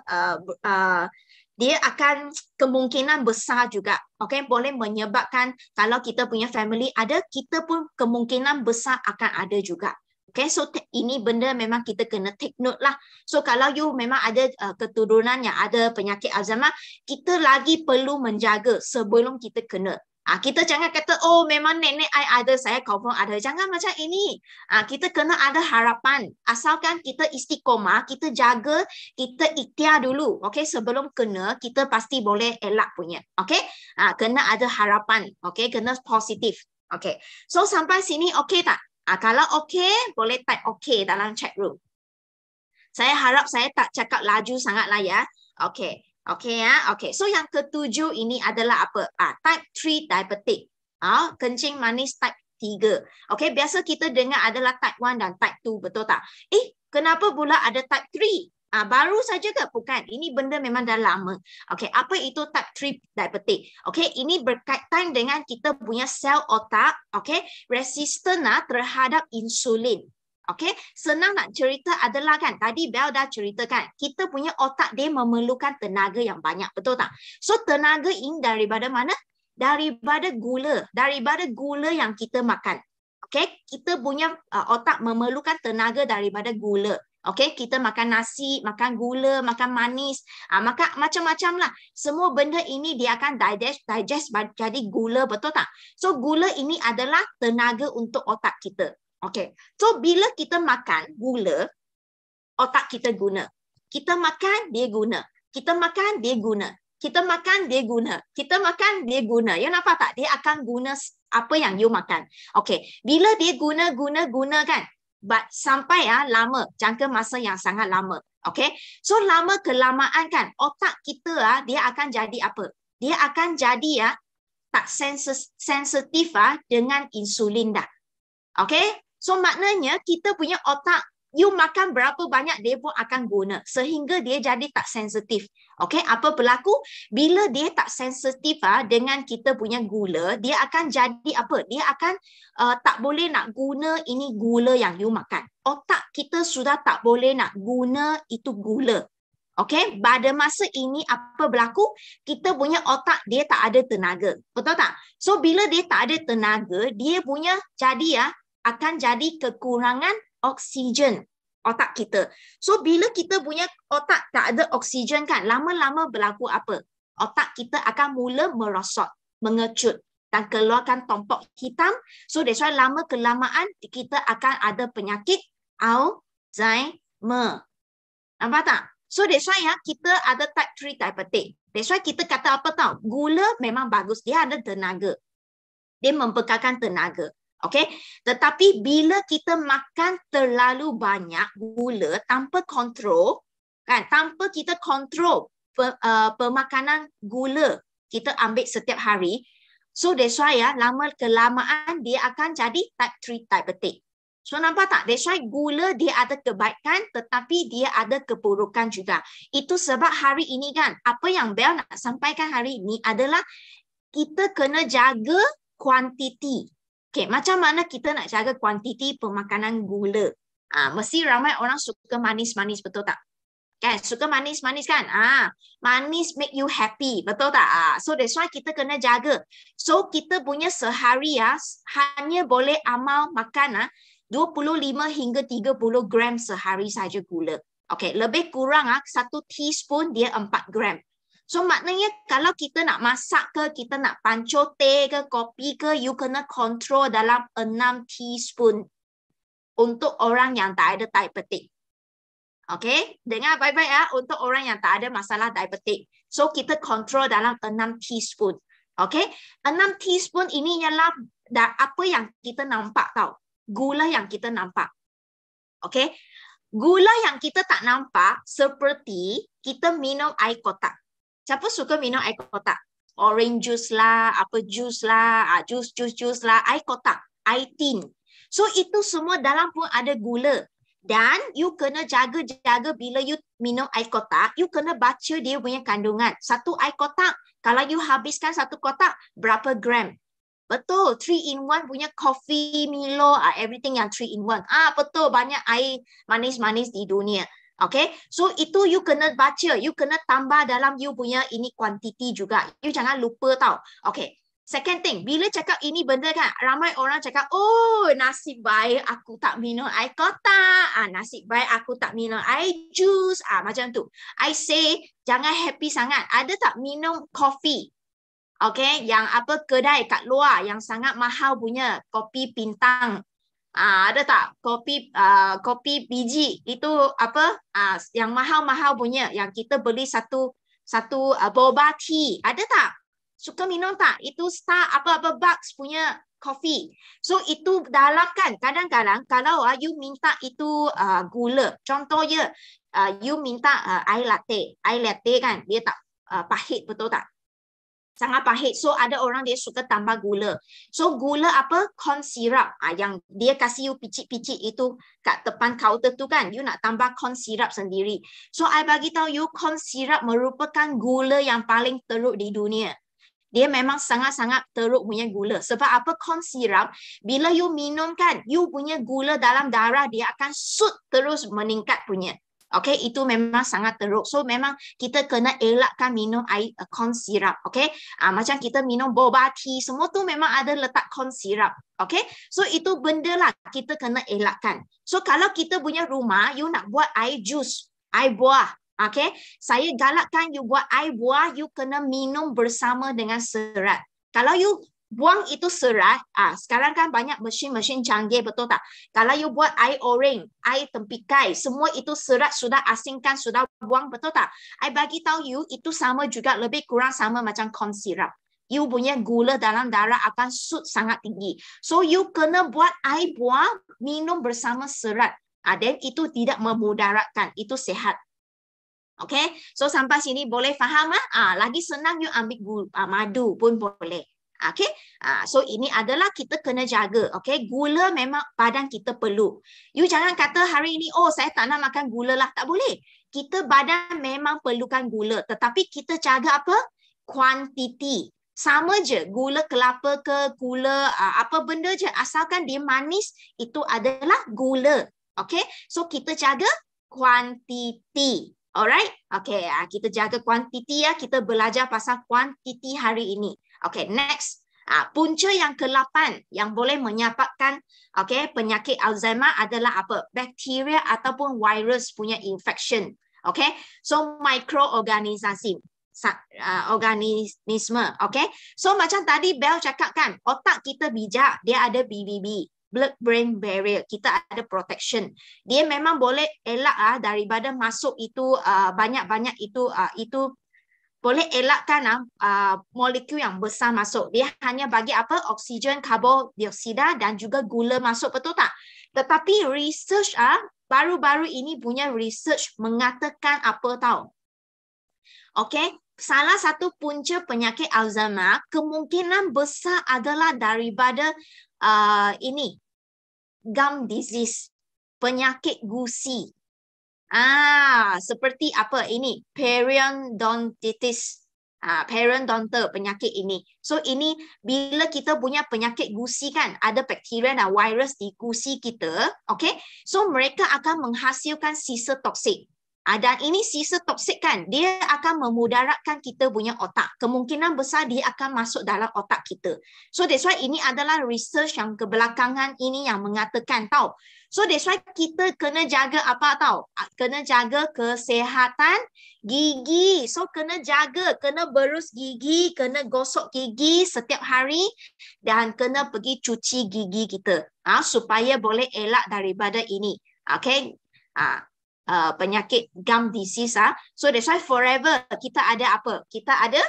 dia akan kemungkinan besar juga, okay, boleh menyebabkan kalau kita punya family ada, kita pun kemungkinan besar akan ada juga. Okay, so ini benda memang kita kena take note lah. So kalau you memang ada keturunan yang ada penyakit Alzheimer, kita lagi perlu menjaga sebelum kita kena. Kita jangan kata, oh memang nenek I ada, saya confirm ada. Jangan macam ini. Kita kena ada harapan. Asalkan kita istiqomah, kita jaga, kita ikhtiar dulu. Okay, sebelum kena, kita pasti boleh elak punya. Okay, kena ada harapan. Okay, kena positif. Okay, so sampai sini okay tak? Kalau okay, boleh type okay dalam chat room. Saya harap saya tak cakap laju sangat lah ya. Okay. Okay ya, okay. So yang ketujuh ini adalah apa? Type 3 diabetic. Kencing manis type 3. Okay, biasa kita dengar adalah type 1 dan type 2, betul tak? Kenapa pula ada type 3? Baru saja ke? Bukan. Ini benda memang dah lama. Okay, apa itu type 3 diabetic? Okay, ini berkaitan dengan kita punya sel otak, okay, resisten terhadap insulin. Okay, senang nak cerita adalah kan, tadi Bel dah ceritakan, kita punya otak dia memerlukan tenaga yang banyak, betul tak? So tenaga ini daripada mana? Daripada gula yang kita makan. Okay, kita punya otak memerlukan tenaga daripada gula. Okay, kita makan nasi, makan gula, makan manis, makan macam-macam lah. Semua benda ini dia akan digest jadi gula, betul tak? So gula ini adalah tenaga untuk otak kita. Okay, so bila kita makan gula, otak kita guna. Kita makan, dia guna. Kita makan, dia guna. Kita makan, dia guna. Kita makan, dia guna. You nampak tak? Dia akan guna apa yang you makan. Okay, bila dia guna kan, sampai lama, jangka masa yang sangat lama. Okay, so lama kelamaan kan, otak kita dia akan jadi apa? Dia akan jadi tak sensitif dengan insulin dah. Okay, so maknanya kita punya otak, you makan berapa banyak dia pun akan guna sehingga dia jadi tak sensitif. Okay, apa berlaku? Bila dia tak sensitif dengan kita punya gula, dia akan jadi apa? Dia akan tak boleh nak guna ini gula yang you makan. Otak kita sudah tak boleh nak guna itu gula. Okay, pada masa ini apa berlaku? Kita punya otak dia tak ada tenaga. Betul tak? So bila dia tak ada tenaga, dia punya jadi akan jadi kekurangan oksigen otak kita. So bila kita punya otak tak ada oksigen kan, lama-lama berlaku apa? Otak kita akan mula merosot, mengecut dan keluarkan tompok hitam. So that's why lama kelamaan kita akan ada penyakit Alzheimer. Nampak tak? So that's why kita ada type 3 diabetic. That's why kita kata apa tahu? Gula memang bagus, dia ada tenaga. Dia membekalkan tenaga. Okay, tetapi bila kita makan terlalu banyak gula tanpa kontrol, kan, tanpa kita kontrol pemakanan gula kita ambil setiap hari, so that's why lama kelamaan dia akan jadi type 3 diabetic. So nampak tak? That's why gula dia ada kebaikan tetapi dia ada keburukan juga. Itu sebab hari ini kan, apa yang Bel nak sampaikan hari ini adalah kita kena jaga kuantiti. Okay, macam mana kita nak jaga kuantiti pemakanan gula? Mesti ramai orang suka manis-manis, betul tak? Kan, suka manis-manis kan? Manis make you happy, betul tak? So that's why kita kena jaga. So kita punya sehari hanya boleh amal makan 25 hingga 30 gram sehari saja gula. Okay, lebih kurang 1 teaspoon dia 4 gram. So maknanya kalau kita nak masak ke, kita nak pancur teh ke, kopi ke, you kena kontrol dalam 6 teaspoon untuk orang yang tak ada diabetik. Okay, dengar baik-baik untuk orang yang tak ada masalah diabetik. So kita kontrol dalam 6 teaspoon. Okay, 6 teaspoon ini ialah apa yang kita nampak tau. Gula yang kita nampak. Okay, gula yang kita tak nampak seperti kita minum air kotak. Siapa suka minum air kotak? Orange juice lah, apa juice lah, juice lah, air kotak, air tin. So itu semua dalam pun ada gula. Dan you kena jaga-jaga bila you minum air kotak, you kena baca dia punya kandungan. Satu air kotak, kalau you habiskan satu kotak, berapa gram? Betul, 3-in-1 punya coffee, Milo, everything yang 3-in-1. Betul, banyak air manis-manis di dunia. Okay, so itu you kena baca, you kena tambah dalam you punya ini kuantiti juga. You jangan lupa tau. Okay, second thing, bila cakap ini benda kan, ramai orang cakap, oh nasib baik aku tak minum air kotak, nasib baik aku tak minum air jus, macam tu. I say, jangan happy sangat. Ada tak minum kopi? Okay, yang apa kedai kat luar yang sangat mahal punya, kopi Pintang. Ada tak kopi biji itu apa yang mahal-mahal punya yang kita beli satu boba tea, ada tak? Suka minum tak? Itu Star apa-apa Bucks punya coffee. So itu dalam kan kadang-kadang kalau you minta itu gula, contohnya you minta air latte kan dia tak pahit, betul tak? Sangat pahit. So ada orang dia suka tambah gula. So gula apa? Corn syrup. Yang dia kasih you picit-picit itu kat depan kaunter tu kan. You nak tambah corn syrup sendiri. So I bagi tahu you corn syrup merupakan gula yang paling teruk di dunia. Dia memang sangat-sangat teruk punya gula. Sebab apa? Corn syrup, bila you minum kan, you punya gula dalam darah dia akan shoot terus meningkat punya. Okay, itu memang sangat teruk. So memang kita kena elakkan minum air corn syrup. Okay, macam kita minum boba tea, semua tu memang ada letak corn syrup. Okay, so itu benda lah kita kena elakkan. So kalau kita punya rumah, you nak buat air jus, air buah. Okay, saya galakkan you buat air buah, you kena minum bersama dengan serat. Kalau you buang itu serat, sekarang kan banyak mesin-mesin canggih, betul tak? Kalau you buat air oreng, air tempikai, semua itu serat sudah asingkan, sudah buang, betul tak? I bagi tahu you, itu sama juga, lebih kurang sama macam corn syrup. You punya gula dalam darah akan shoot sangat tinggi. So you kena buat air buah, minum bersama serat. Dan itu tidak memudaratkan, itu sehat. Okay, so sampai sini boleh faham? Lagi senang you ambil madu pun boleh. Okay, so ini adalah kita kena jaga. Okay, gula memang badan kita perlu. You jangan kata hari ini, oh saya tak nak makan gula lah. Tak boleh. Kita badan memang perlukan gula. Tetapi kita jaga apa? Kuantiti. Sama je, gula kelapa ke, gula apa benda je. Asalkan dia manis, itu adalah gula. Okay, so kita jaga kuantiti. Alright, okay, kita jaga kuantiti ya. Kita belajar pasal kuantiti hari ini. Okay, next. Punca yang ke-8 yang boleh menyebabkan penyakit Alzheimer adalah apa? Bakteria ataupun virus punya infection. Okay, so mikroorganisme. Organisme. Okay, so macam tadi Bel cakap kan, otak kita bijak, dia ada BBB. Blood-brain barrier, kita ada protection. Dia memang boleh elak daripada masuk itu banyak-banyak itu boleh elakkan molekul yang besar masuk. Dia hanya bagi apa? Oksigen, karbon dioksida dan juga gula masuk, betul tak? Tetapi research baru-baru ini punya research mengatakan apa tahu? Okay, salah satu punca penyakit Alzheimer kemungkinan besar adalah daripada ini gum disease, penyakit gusi. Seperti apa ini? Periodontitis. Periodontal penyakit ini. So ini bila kita punya penyakit gusi kan, ada bakteria dan virus di gusi kita, okay? So mereka akan menghasilkan sisa toksik. Dan ini sisa toksik kan, dia akan memudaratkan kita punya otak. Kemungkinan besar dia akan masuk dalam otak kita. So that's why ini adalah research yang kebelakangan ini yang mengatakan tahu. So that's why kita kena jaga apa tahu? Kena jaga kesihatan gigi. So kena jaga, kena berus gigi, kena gosok gigi setiap hari dan kena pergi cuci gigi kita. Supaya boleh elak daripada ini. Okay? Penyakit gum disease. So that's why forever kita ada apa? Kita ada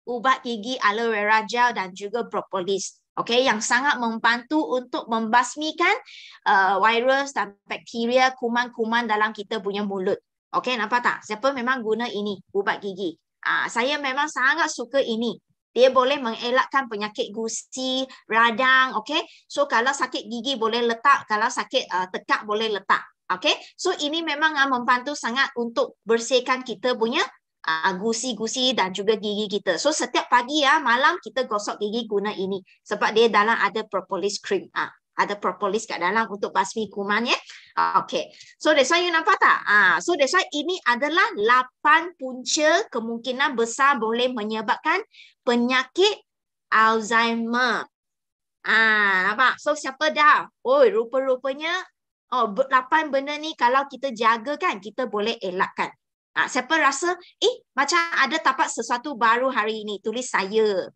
ubat gigi aloe vera gel dan juga propolis. Okay, yang sangat membantu untuk membasmikan virus dan bakteria, kuman-kuman dalam kita punya mulut. Okay, nampak tak? Siapa memang guna ini, ubat gigi? Saya memang sangat suka ini. Dia boleh mengelakkan penyakit gusi, radang. Okay, so kalau sakit gigi boleh letak, kalau sakit tekak boleh letak. Okay, so ini memang membantu sangat untuk bersihkan kita punya gusi-gusi dan juga gigi kita. So setiap pagi ya, malam kita gosok gigi guna ini. Sebab dia dalam ada propolis cream. Ada propolis kat dalam untuk basmi kuman ya. Okay. So that's why you nampak tak? So that's why ini adalah 8 punca kemungkinan besar boleh menyebabkan penyakit Alzheimer. Nampak? So siapa dah? Rupa-rupanya 8 benda ni kalau kita jaga kan, kita boleh elakkan. Siapa rasa, macam ada dapat sesuatu baru hari ini, tulis saya.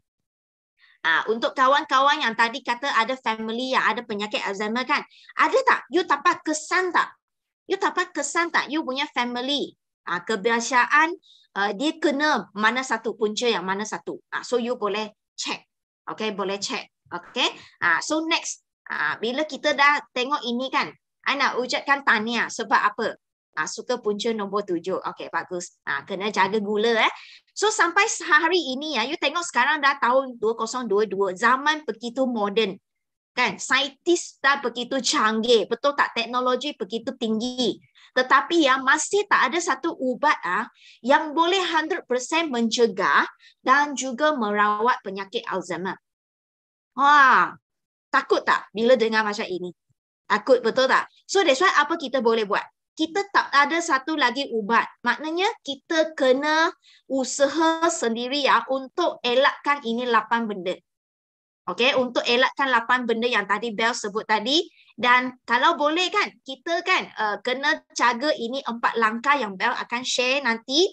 Untuk kawan-kawan yang tadi kata ada family yang ada penyakit Alzheimer kan, ada tak? You dapat kesan tak? You dapat kesan tak? You punya family, kebiasaan dia kena mana satu punca yang mana satu. So you boleh check. Okay, boleh check. Okay. So next, bila kita dah tengok ini kan, I nak ucapkan tahniah sebab apa? Suka punca nombor 7. Okay, bagus. Kena jaga gula. So, sampai hari ini, you tengok sekarang dah tahun 2022. Zaman begitu moden. Kan? Saintis dah begitu canggih. Betul tak? Teknologi begitu tinggi. Tetapi masih tak ada satu ubat yang boleh 100% mencegah dan juga merawat penyakit Alzheimer. Wah, takut tak bila dengar macam ini? Takut, betul tak? So, that's why apa kita boleh buat? Kita tak ada satu lagi ubat. Maknanya kita kena usaha sendiri untuk elakkan ini 8 benda. Okay, untuk elakkan 8 benda yang tadi Bel sebut tadi. Dan kalau boleh kan, kita kan kena jaga ini 4 langkah yang Bel akan share nanti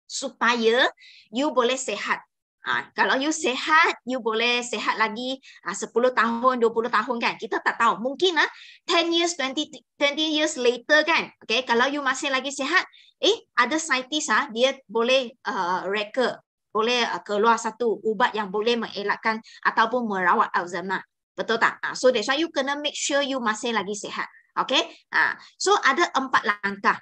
supaya you boleh sehat. Kalau you sehat, you boleh sehat lagi 10 tahun, 20 tahun kan. Kita tak tahu. Mungkin 10 years, 20 years later kan. Okay, kalau you masih lagi sehat, ada saintis dia boleh reka, boleh keluar satu ubat yang boleh mengelakkan ataupun merawat Alzheimer. Betul tak? So that's why you kena make sure you masih lagi sehat. Okay. So ada 4 langkah.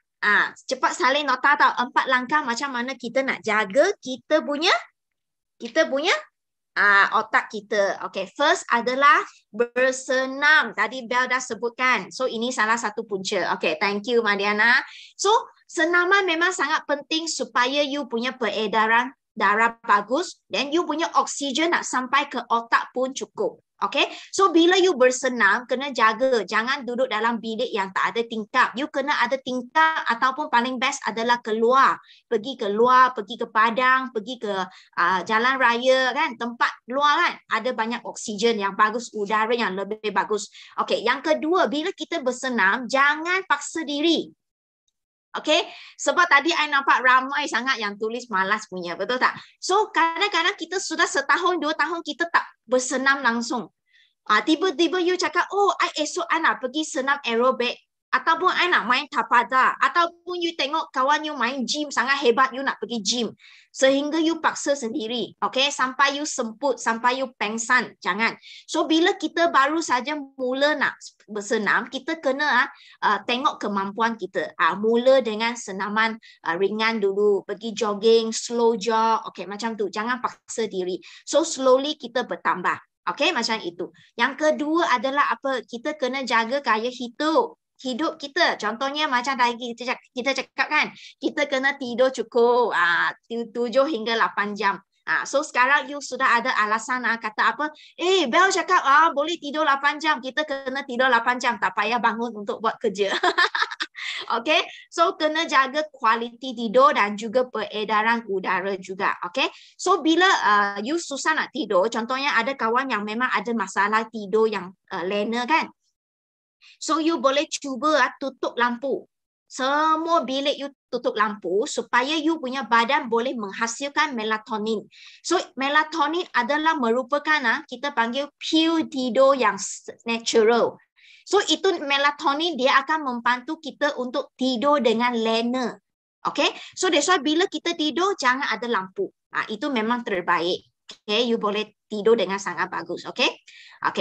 Cepat salin nota tau. 4 langkah macam mana kita nak jaga kita punya otak kita. Okay, first adalah bersenam. Tadi Bel dah sebutkan. So, ini salah satu punca. Okay, thank you, Madiana. So, senaman memang sangat penting supaya you punya peredaran darah bagus dan you punya oksigen nak sampai ke otak pun cukup. Okay, so bila you bersenam, kena jaga. Jangan duduk dalam bilik yang tak ada tingkap. You kena ada tingkap ataupun paling best adalah keluar. Pergi keluar, pergi ke padang, pergi ke jalan raya kan. Tempat luar kan. Ada banyak oksigen yang bagus, udara yang lebih bagus. Okay, yang kedua, bila kita bersenam, jangan paksa diri. Okay, sebab tadi I nampak ramai sangat yang tulis malas punya, betul tak? So, kadang-kadang kita sudah setahun, 2 tahun kita tak bersenam langsung. Tiba-tiba you cakap, I esok I nak pergi senam aerobik. Ataupun I nak main tapada. Ataupun you tengok kawan you main gym, sangat hebat you nak pergi gym. Sehingga you paksa sendiri. Okay, sampai you semput, sampai you pengsan. Jangan. So, bila kita baru saja mula nak bersenam, kita kena tengok kemampuan kita. Mula dengan senaman ringan dulu. Pergi jogging, slow jog. Okay, macam tu. Jangan paksa diri. So, slowly kita bertambah. Okay, macam itu. Yang kedua adalah apa? Kita kena jaga gaya hidup kita. Contohnya macam tadi kita cakap kan, kita kena tidur cukup 7 hingga 8 jam. So sekarang you sudah ada alasan kata apa? Bel cakap boleh tidur 8 jam. Kita kena tidur 8 jam. Tak payah bangun untuk buat kerja. Okay, so kena jaga kualiti tidur dan juga peredaran udara juga. Okay, so bila you susah nak tidur, contohnya ada kawan yang memang ada masalah tidur yang lena kan. So you boleh cuba tutup lampu. Semua bilik you tutup lampu supaya you punya badan boleh menghasilkan melatonin. So melatonin adalah merupakan kita panggil pil tidur yang natural. So itu melatonin dia akan membantu kita untuk tidur dengan lena. Okay, so that's why bila kita tidur jangan ada lampu. Itu memang terbaik. Okay, you boleh tidur dengan sangat bagus. Okay,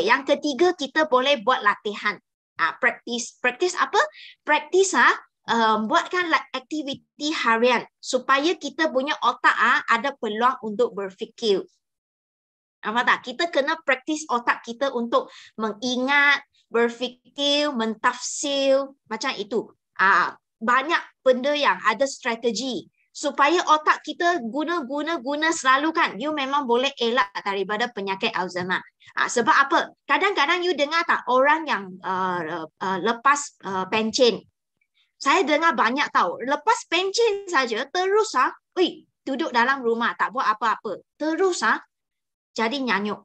yang ketiga kita boleh buat latihan. Praktis apa? Praktis buatkan aktiviti harian supaya kita punya otak ada peluang untuk berfikir. Apa tak? Kita kena praktis otak kita untuk mengingat, berfikir, mentafsir macam itu. Banyak benda yang ada strategi. supaya otak kita guna selalu kan. You memang boleh elak daripada penyakit Alzheimer. Sebab apa? Kadang-kadang you dengar tak orang yang lepas pencen. Saya dengar banyak tahu. Lepas pencen saja terus duduk dalam rumah tak buat apa-apa. Terus jadi nyanyuk.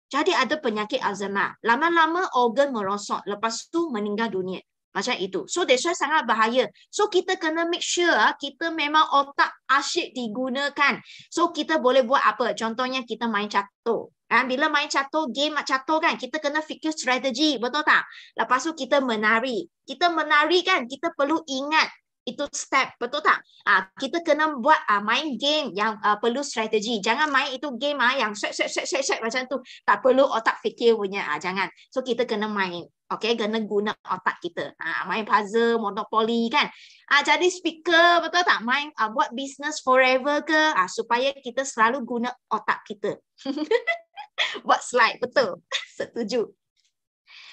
Jadi ada penyakit Alzheimer. Lama-lama organ merosot. Lepas tu meninggal dunia. Macam itu. So that's why sangat bahaya. So kita kena make sure kita memang otak asyik digunakan. So kita boleh buat apa? Contohnya kita main catur. Bila main catur, game catur kan, kita kena fikir strategi. Betul tak? Lepas tu kita menari. Kita menari kan, kita perlu ingat itu step, betul tak? Kita kena buat main game yang perlu strategi. Jangan main itu game yang set macam tu. Tak perlu otak fikir punya. Jangan. So kita kena main. Okay, kena guna otak kita. Main puzzle, Monopoly kan. Jadi speaker, betul tak? Main buat business forever ke? Supaya kita selalu guna otak kita. Buat slide, betul. Setuju.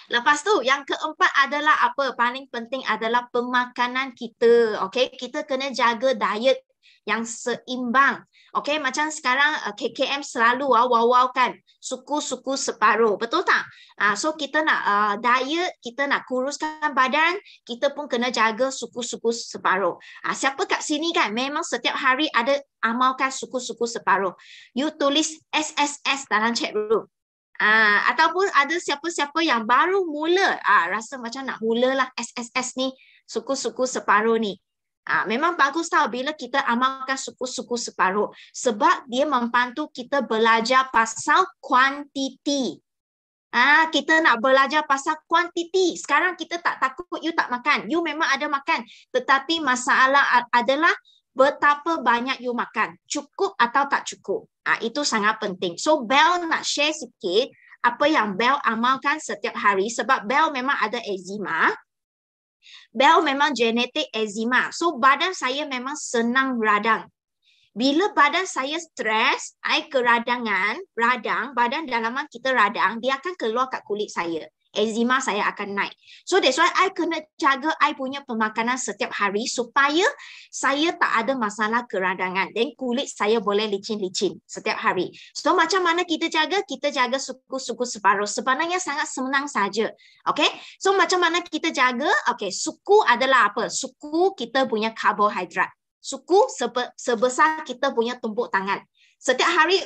Lepas tu, yang keempat adalah apa? Paling penting adalah pemakanan kita. Okay, kita kena jaga diet yang seimbang. Okay, macam sekarang KKM selalu wawaukan suku-suku separuh. Betul tak? So kita nak diet, kita nak kuruskan badan, kita pun kena jaga suku-suku separuh. Siapa kat sini kan memang setiap hari ada amalkan suku-suku separuh. You tulis SSS dalam chat room. Ataupun ada siapa-siapa yang baru mula rasa macam nak mulalah SSS ni, suku-suku separuh ni. Memang bagus tau bila kita amalkan suku-suku separuh, sebab dia membantu kita belajar pasal kuantiti. Kita nak belajar pasal kuantiti. Sekarang kita tak takut you tak makan. You memang ada makan. Tetapi masalah adalah betapa banyak you makan. Cukup atau tak cukup. Itu sangat penting. So Bel nak share sikit apa yang Bel amalkan setiap hari. Sebab Bel memang ada eczema. Bel memang genetik eczema. So badan saya memang senang radang. Bila badan saya stres, radang, badan dalaman kita radang, dia akan keluar kat kulit saya. Eczema saya akan naik. So that's why I kena jaga I punya pemakanan setiap hari supaya saya tak ada masalah keradangan. Dan kulit saya boleh licin-licin setiap hari. So macam mana kita jaga? Kita jaga suku-suku separuh. Sebenarnya sangat senang saja. Okay? So macam mana kita jaga? Okay, suku adalah apa? Suku kita punya karbohidrat. Suku sebesar kita punya tumpuk tangan. Setiap hari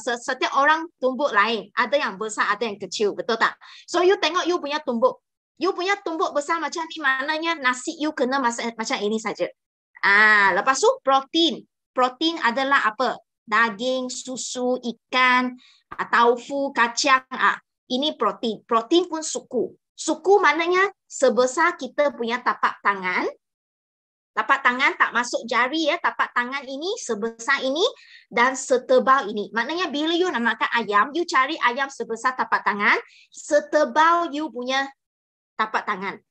setiap orang tumbuk lain. Ada yang besar, ada yang kecil. Betul tak? So you tengok you punya tumbuk. You punya tumbuk besar macam ni, maknanya nasi you kena masak macam ini saja. Lepas tu protein. Protein adalah apa? Daging, susu, ikan, taufu, kacang. Ini protein. Protein pun suku. Suku maknanya sebesar kita punya tapak tangan. Tapak tangan tak masuk jari ya, tapak tangan ini sebesar ini dan setebal ini. Maknanya bila you nak makan ayam, you cari ayam sebesar tapak tangan, setebal you punya tapak tangan.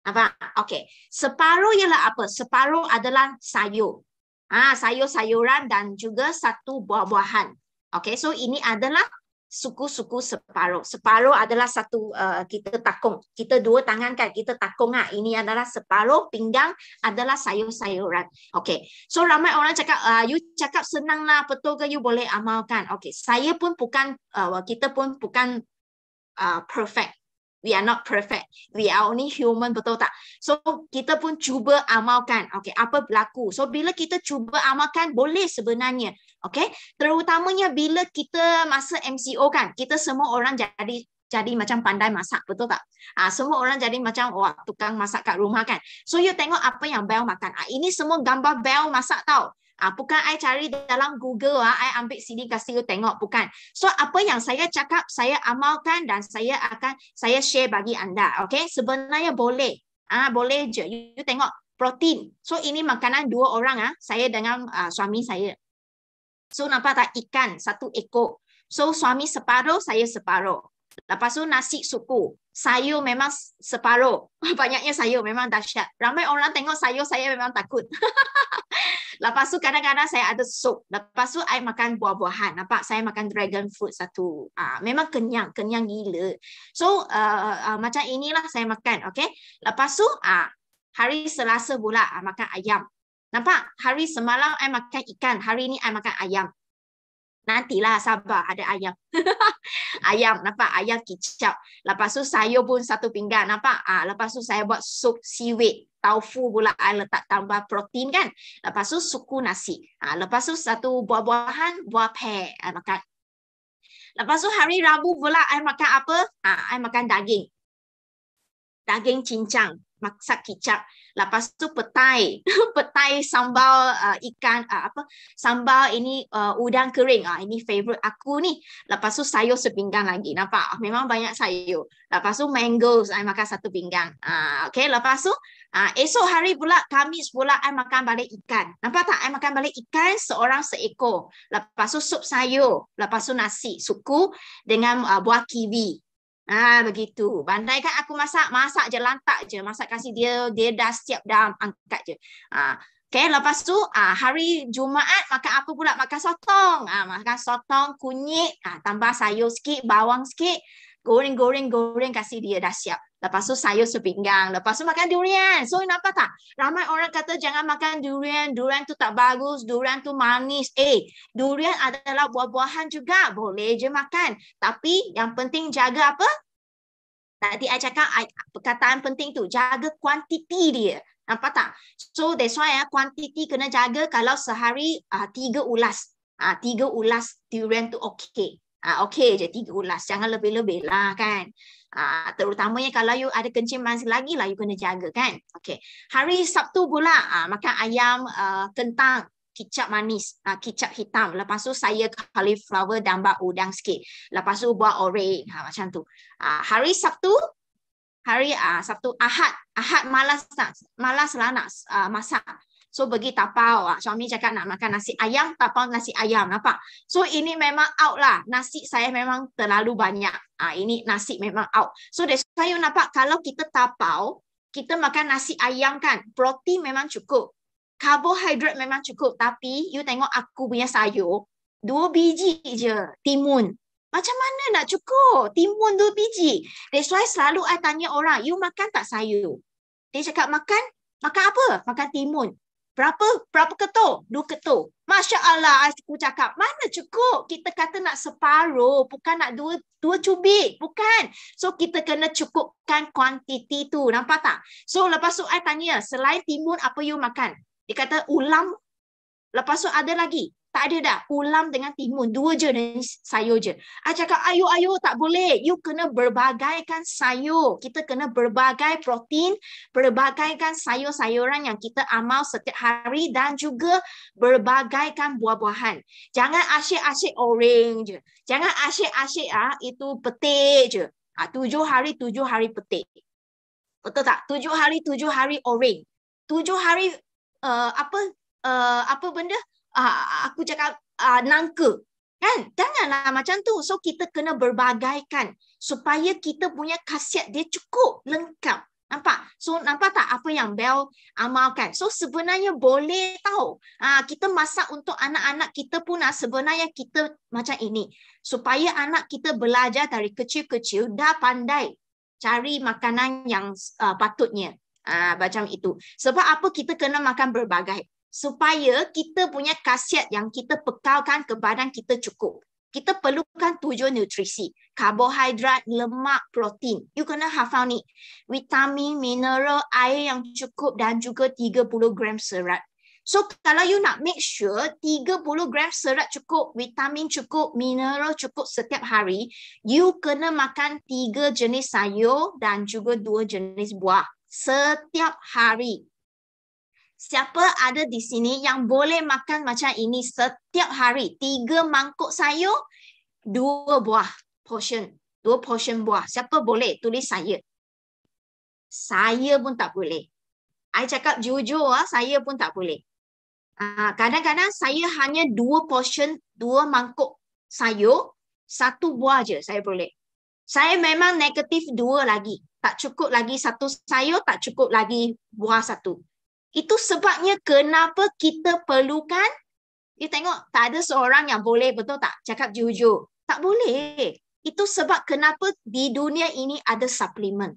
Apa? Okey. Separuh ialah apa? Separuh adalah sayur. Sayur-sayuran dan juga satu buah-buahan. Okey, so ini adalah suku-suku separuh. Separuh adalah satu kita takung. Kita dua tangan kan, kita takung. Ini adalah separuh, pinggang adalah sayur-sayuran. Okey. So ramai orang cakap, you cakap senang lah, betul ke you boleh amalkan? Okey. Saya pun bukan, kita pun bukan perfect. We are not perfect. We are only human, betul tak? So kita pun cuba amalkan. Okey, apa berlaku? So bila kita cuba amalkan, boleh sebenarnya. Okey, terutamanya bila kita masa MCO kan, kita semua orang jadi macam pandai masak, betul tak? Semua orang jadi macam tukang masak kat rumah kan. So you tengok apa yang Bel makan. Ini semua gambar Bel masak tau. Bukan I cari dalam Google, I ambil sini kasih you tengok, bukan. So apa yang saya cakap, saya amalkan dan saya share bagi anda. Okay, sebenarnya boleh. Boleh je. You tengok protein. So ini makanan dua orang, saya dengan suami saya. So nampak tak, ikan satu ekor. So suami separuh, saya separuh. Lepas tu nasi suku. Sayur memang separuh. Banyaknya sayur memang dahsyat. Ramai orang tengok sayur, saya memang takut. Lepas tu kadang-kadang saya ada sup. Lepas tu I makan buah-buahan. Nampak? Saya makan dragon fruit satu. Memang kenyang gila. So macam inilah saya makan. Okay. Lepas tu hari Selasa pula makan ayam. Nampak? Hari semalam I makan ikan, hari ni I makan ayam. Nantilah sabar ada ayam. Ayam, nampak? Ayam kicap. Lepas tu sayur pun satu pinggan, nampak? Lepas tu saya buat sup seaweed. Taufu pula I letak tambah protein kan. Lepas tu suku nasi. Lepas tu satu buah-buahan, buah pear I makan. Lepas tu hari Rabu pula I makan apa? I makan daging. Daging cincang, masak kicap. Lepas tu petai, petai sambal ikan sambal ini udang kering. Ini favorite aku ni. Lepas tu sayur sepinggan lagi. Nampak? Memang banyak sayur. Lepas tu mango, I makan satu pinggan. Okay, lepas tu esok hari pula Khamis pula I makan balik ikan. Nampak tak? I makan balik ikan seorang seekor. Lepas tu sup sayur. Lepas tu nasi suku dengan buah kiwi. Begitu. Bandai kan aku masak je, lantak je. Masak kasih dia dah siap dah, angkat je. Okay, lepas tu hari Jumaat makan apa pula? Makan sotong. Makan sotong, kunyit, tambah sayur sikit, bawang sikit. Goreng, kasih dia dah siap. Lepas tu sayur sepinggang. Lepas tu makan durian. So, nampak tak? Ramai orang kata jangan makan durian. Durian tu tak bagus. Durian tu manis. Durian adalah buah-buahan juga. Boleh je makan. Tapi yang penting jaga apa? Tadi I cakap perkataan penting tu. Jaga kuantiti dia. Nampak tak? So, that's why kuantiti kena jaga kalau sehari 3 ulas. 3 ulas durian tu okey. Okey je 3 ulas. Jangan lebih-lebih lah kan. Terutamanya kalau you ada kencing manis lagi lah, you kena jaga kan. Okay. Hari Sabtu pula makan ayam kentang, kicap manis, kicap hitam. Lepas tu saya cauliflower tambah udang sikit. Lepas tu buat orange macam tu. Hari Sabtu, Sabtu Ahad malas lah nak masak. So pergi tapau. Suami cakap nak makan nasi ayam, tapau nasi ayam. Nampak? So ini memang out lah. Nasi saya memang terlalu banyak. Ini nasi memang out. So saya nampak kalau kita tapau, kita makan nasi ayam kan, protein memang cukup. Karbohidrat memang cukup. Tapi you tengok aku punya sayur, 2 biji je timun. Macam mana nak cukup? Timun 2 biji. That's why selalu I tanya orang, you makan tak sayur? Dia cakap makan apa? Makan timun. Berapa ketul? 2 ketul. Masya Allah, aku cakap, mana cukup? Kita kata nak separuh, bukan nak 2 cubit. Bukan. So, kita kena cukupkan kuantiti tu. Nampak tak? So, lepas tu, I tanya, selain timun, apa you makan? Dia kata, ulam. Lepas tu, ada lagi. Tak ada dah. Ulam dengan timun. 2 je dan sayur je. I cakap, ayo, tak boleh. You kena berbagaikan sayur. Kita kena berbagai protein, berbagaikan sayur-sayuran yang kita amal setiap hari dan juga berbagaikan buah-buahan. Jangan asyik-asyik orange je. Jangan asyik-asyik itu petik je. 7 hari petik. Betul tak? 7 hari orange. 7 hari apa benda? Aku cakap nangka kan, janganlah macam tu. So kita kena berbagaikan supaya kita punya khasiat dia cukup lengkap. Nampak? So nampak tak apa yang Bel amalkan? So sebenarnya boleh tahu. Kita masak untuk anak-anak kita pun sebenarnya kita macam ini. Supaya anak kita belajar dari kecil-kecil dah pandai cari makanan yang patutnya. Macam itu. Sebab apa kita kena makan berbagai? Supaya kita punya khasiat yang kita pekalkan ke badan kita cukup. Kita perlukan 7 nutrisi. Karbohidrat, lemak, protein. You kena hafal ni. Vitamin, mineral, air yang cukup dan juga 30 gram serat. So kalau you nak make sure 30 gram serat cukup, vitamin cukup, mineral cukup setiap hari, you kena makan 3 jenis sayur dan juga 2 jenis buah setiap hari. Siapa ada di sini yang boleh makan macam ini setiap hari? 3 mangkuk sayur, 2 buah portion. 2 portion buah. Siapa boleh? Tulis saya. Saya pun tak boleh. I cakap jujur, saya pun tak boleh. Kadang-kadang saya hanya 2 portion, 2 mangkuk sayur, 1 buah je saya boleh. Saya memang negatif 2 lagi. Tak cukup lagi 1 sayur, tak cukup lagi buah 1. Itu sebabnya kenapa kita perlukan, you tengok tak ada seorang yang boleh, betul tak? Cakap jujur. Tak boleh. Itu sebab kenapa di dunia ini ada suplemen.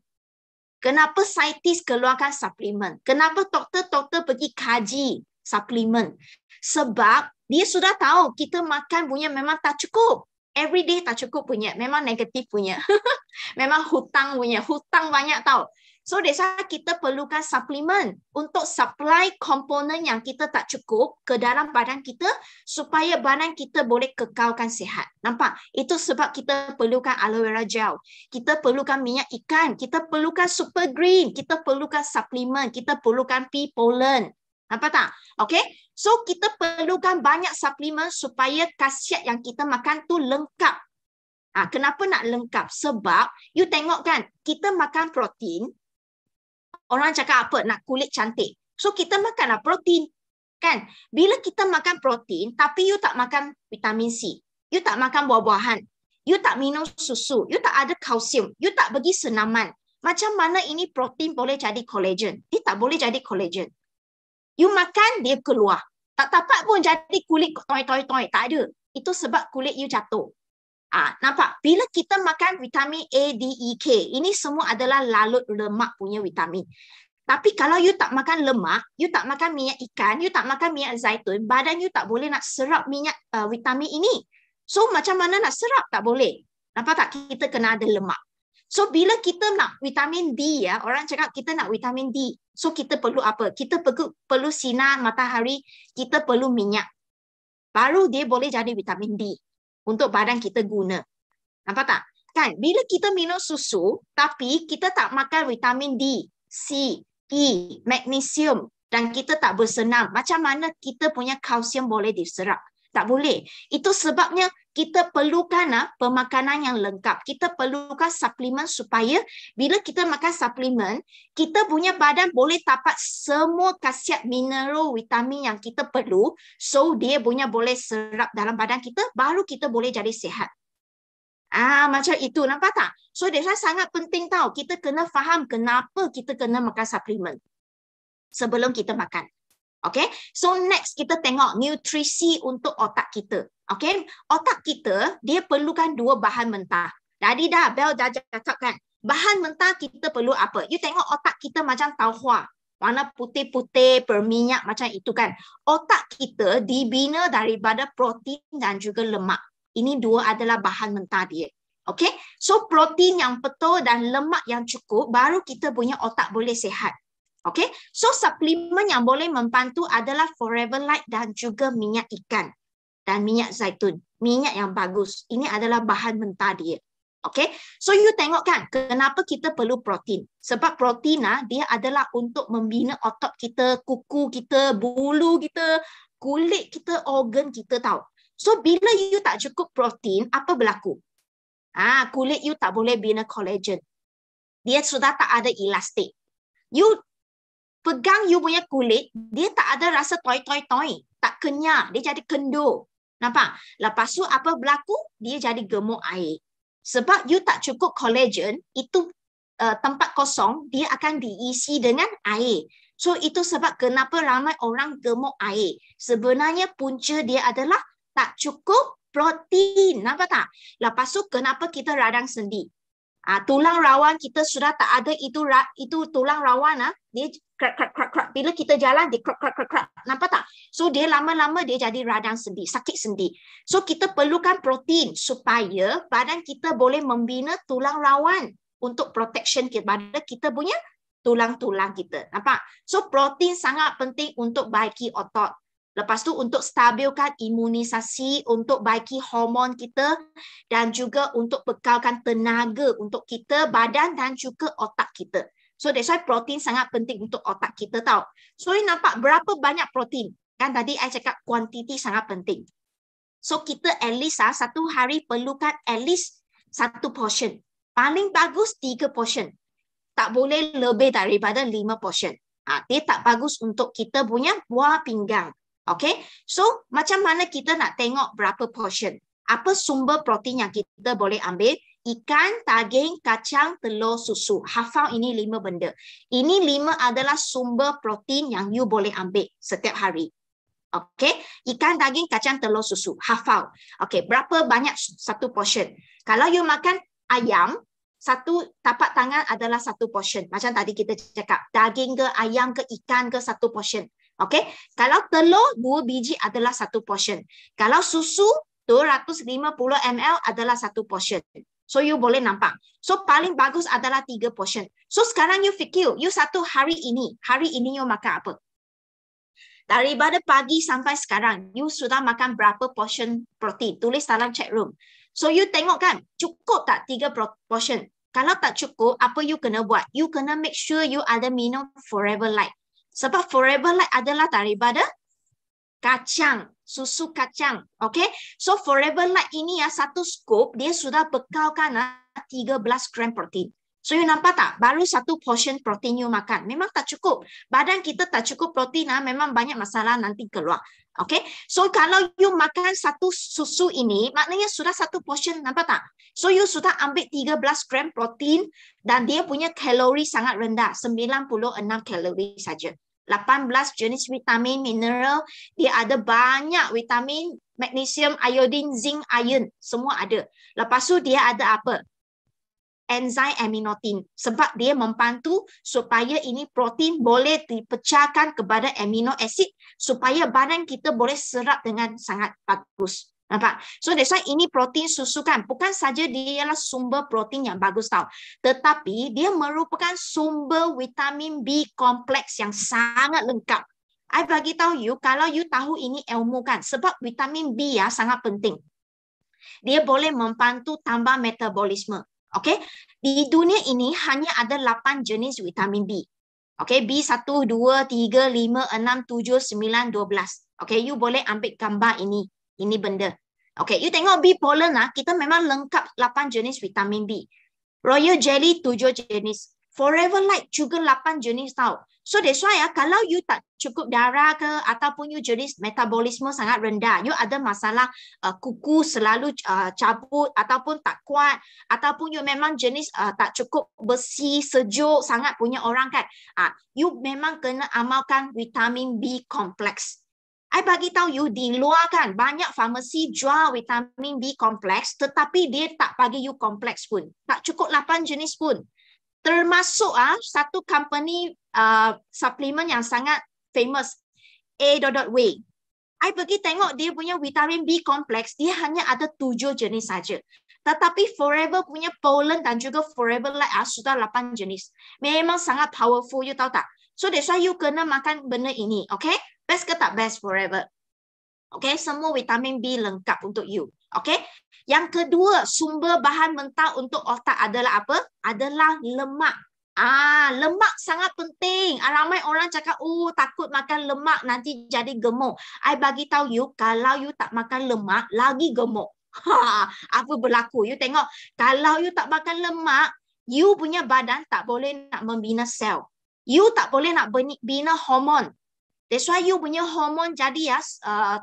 Kenapa saintis keluarkan suplemen. Kenapa doktor-doktor pergi kaji suplemen. Sebab dia sudah tahu kita makan punya memang tak cukup. Everyday tak cukup punya. Memang negatif punya. Memang hutang punya. Hutang banyak tahu. So, that's why kita perlukan suplemen untuk supply komponen yang kita tak cukup ke dalam badan kita supaya badan kita boleh kekalkan sihat. Nampak? Itu sebab kita perlukan aloe vera gel. Kita perlukan minyak ikan. Kita perlukan super green. Kita perlukan suplemen. Kita perlukan pea pollen. Nampak tak? Okay? So, kita perlukan banyak suplemen supaya khasiat yang kita makan tu lengkap. Kenapa nak lengkap? Sebab, you tengok kan, kita makan protein, orang cakap apa? Nak kulit cantik. So, kita makanlah protein. Kan? Bila kita makan protein, tapi you tak makan vitamin C, you tak makan buah-buahan, you tak minum susu, you tak ada kalsium, you tak bagi senaman. Macam mana ini protein boleh jadi collagen? Dia tak boleh jadi collagen. You makan, dia keluar. Tak dapat pun jadi kulit toi-toi-toi. Tak ada. Itu sebab kulit you jatuh. Nampak? Bila kita makan vitamin A, D, E, K, ini semua adalah lalut lemak punya vitamin. Tapi kalau you tak makan lemak, you tak makan minyak ikan, you tak makan minyak zaitun, badan you tak boleh nak serap minyak vitamin ini. So, macam mana nak serap? Tak boleh. Nampak tak? Kita kena ada lemak. So, bila kita nak vitamin D, ya, orang cakap kita nak vitamin D. So, kita perlu apa? Kita perlu sinar matahari, kita perlu minyak. Baru dia boleh jadi vitamin D untuk badan kita guna. Nampak tak? Kan? Bila kita minum susu, tapi kita tak makan vitamin D, C, E, magnesium, dan kita tak bersenam, macam mana kita punya kalsium boleh diserap? Tak boleh. Itu sebabnya kita perlukan pemakanan yang lengkap. Kita perlukan suplemen supaya bila kita makan suplemen, kita punya badan boleh dapat semua khasiat mineral, vitamin yang kita perlu. So, dia punya boleh serap dalam badan kita, baru kita boleh jadi sihat. Macam itu. Nampak tak? So, that's why sangat penting tahu. Kita kena faham kenapa kita kena makan suplemen sebelum kita makan. Okay, so next kita tengok nutrisi untuk otak kita. Okay, otak kita dia perlukan 2 bahan mentah. Jadi dah Bel dah cakap kan, bahan mentah kita perlu apa? You tengok otak kita macam tauhua, warna putih-putih berminyak macam itu kan. Otak kita dibina daripada protein dan juga lemak. Ini 2 adalah bahan mentah dia. Okay, so protein yang betul dan lemak yang cukup baru kita punya otak boleh sihat. Okay, so suplemen yang boleh membantu adalah Forever Light dan juga minyak ikan dan minyak zaitun. Minyak yang bagus. Ini adalah bahan mentah dia. Okay, so you tengok kan kenapa kita perlu protein. Sebab protein dia adalah untuk membina otot kita, kuku kita, bulu kita, kulit kita, organ kita tahu. So bila you tak cukup protein, apa berlaku? Kulit you tak boleh bina collagen. Dia sudah tak ada elastik. You pegang you punya kulit, dia tak ada rasa toi-toi-toi. Tak kenyal, dia jadi kendur. Nampak? Lepas tu apa berlaku? Dia jadi gemuk air. Sebab you tak cukup collagen, itu tempat kosong, dia akan diisi dengan air. So itu sebab kenapa ramai orang gemuk air. Sebenarnya punca dia adalah tak cukup protein. Nampak tak? Lepas tu kenapa kita radang sendi? Tulang rawan kita sudah tak ada itu tulang rawan dia krak. Bila kita jalan dia krak. Nampak tak? So dia lama-lama dia jadi radang sendi, sakit sendi. So kita perlukan protein supaya badan kita boleh membina tulang rawan untuk protection kepada kita punya tulang-tulang kita. Nampak? So protein sangat penting untuk baiki otot. Lepas tu untuk stabilkan imunisasi, untuk baiki hormon kita dan juga untuk bekalkan tenaga untuk kita, badan dan juga otak kita. So that's why protein sangat penting untuk otak kita tahu. So you nampak berapa banyak protein? Kan tadi saya cakap kuantiti sangat penting. So kita at least satu hari perlukan at least 1 portion. Paling bagus 3 portion. Tak boleh lebih daripada 5 portion. Dia tak bagus untuk kita punya buah pinggang. Okay, so macam mana kita nak tengok berapa portion? Apa sumber protein yang kita boleh ambil? Ikan, daging, kacang, telur, susu. Hafal ini 5 benda. Ini 5 adalah sumber protein yang you boleh ambil setiap hari. Okay, ikan, daging, kacang, telur, susu. Hafal. Okay, berapa banyak 1 portion? Kalau you makan ayam, 1 tapak tangan adalah 1 portion. Macam tadi kita cakap, daging ke, ayam ke, ikan ke 1 portion. Okey, kalau telur 2 biji adalah 1 portion. Kalau susu 250 ml adalah 1 portion. So you boleh nampak. So paling bagus adalah 3 portion. So sekarang you fikir, you satu hari ini you makan apa? Daripada pagi sampai sekarang, you sudah makan berapa portion protein? Tulis dalam chat room. So you tengok kan, cukup tak 3 portion? Kalau tak cukup, apa you kena buat? You kena make sure you ada minum Forever Light. Sebab Forever Light adalah daripada kacang, susu kacang. Okay? So Forever Light ini ya, satu scoop, dia sudah bekalkan 13 gram protein. So you nampak tak? Baru 1 portion protein you makan. Memang tak cukup. Badan kita tak cukup protein, memang banyak masalah nanti keluar. Okay? So kalau you makan 1 susu ini, maknanya sudah 1 portion, nampak tak? So you sudah ambil 13 gram protein dan dia punya kalori sangat rendah, 96 kalori saja. 18 jenis vitamin, mineral, dia ada banyak vitamin, magnesium, iodine, zinc, iron, semua ada. Lepas tu dia ada apa? Enzim aminotin, sebab dia membantu supaya ini protein boleh dipecahkan kepada amino acid supaya badan kita boleh serap dengan sangat bagus. Nampak? So that's why ini protein susu kan, bukan saja dia ialah sumber protein yang bagus tau, tetapi dia merupakan sumber vitamin B kompleks yang sangat lengkap. I bagi tahu you, kalau you tahu ini ilmu kan, sebab vitamin B ya sangat penting. Dia boleh membantu tambah metabolisme. Okay? Di dunia ini hanya ada 8 jenis vitamin B. Okay? B1, 2, 3, 5, 6, 7, 9, 12. Okay? You boleh ambil gambar ini. Ini benda. Okay? You tengok B pollen lah. Kita memang lengkap 8 jenis vitamin B. Royal jelly 7 jenis. Forever Light juga 8 jenis tau. So that's why kalau you tak cukup darah ke ataupun you jenis metabolisme sangat rendah, you ada masalah kuku selalu cabut ataupun tak kuat, ataupun you memang jenis tak cukup besi, sejuk sangat punya orang kan, you memang kena amalkan vitamin B kompleks. I bagi tahu you, di luar kan banyak farmasi jual vitamin B kompleks, tetapi dia tak bagi you kompleks pun. Tak cukup 8 jenis pun. Termasuk satu company suplemen yang sangat famous, A.Way. I pergi tengok dia punya vitamin B kompleks, dia hanya ada 7 jenis saja. Tetapi Forever punya pollen dan juga Forever Light sudah 8 jenis. Memang sangat powerful, you tahu tak? So that's why you kena makan benda ini, okay? Best ke tak best Forever? Okay, semua vitamin B lengkap untuk you. Okay? Yang kedua, sumber bahan mentah untuk otak adalah apa? Adalah lemak. Lemak sangat penting. Ramai orang cakap, takut makan lemak nanti jadi gemuk. I bagi tahu you, kalau you tak makan lemak, lagi gemuk. Apa berlaku? You tengok, kalau you tak makan lemak, you punya badan tak boleh nak membina sel. You tak boleh nak bina hormon. That's why you punya hormon jadi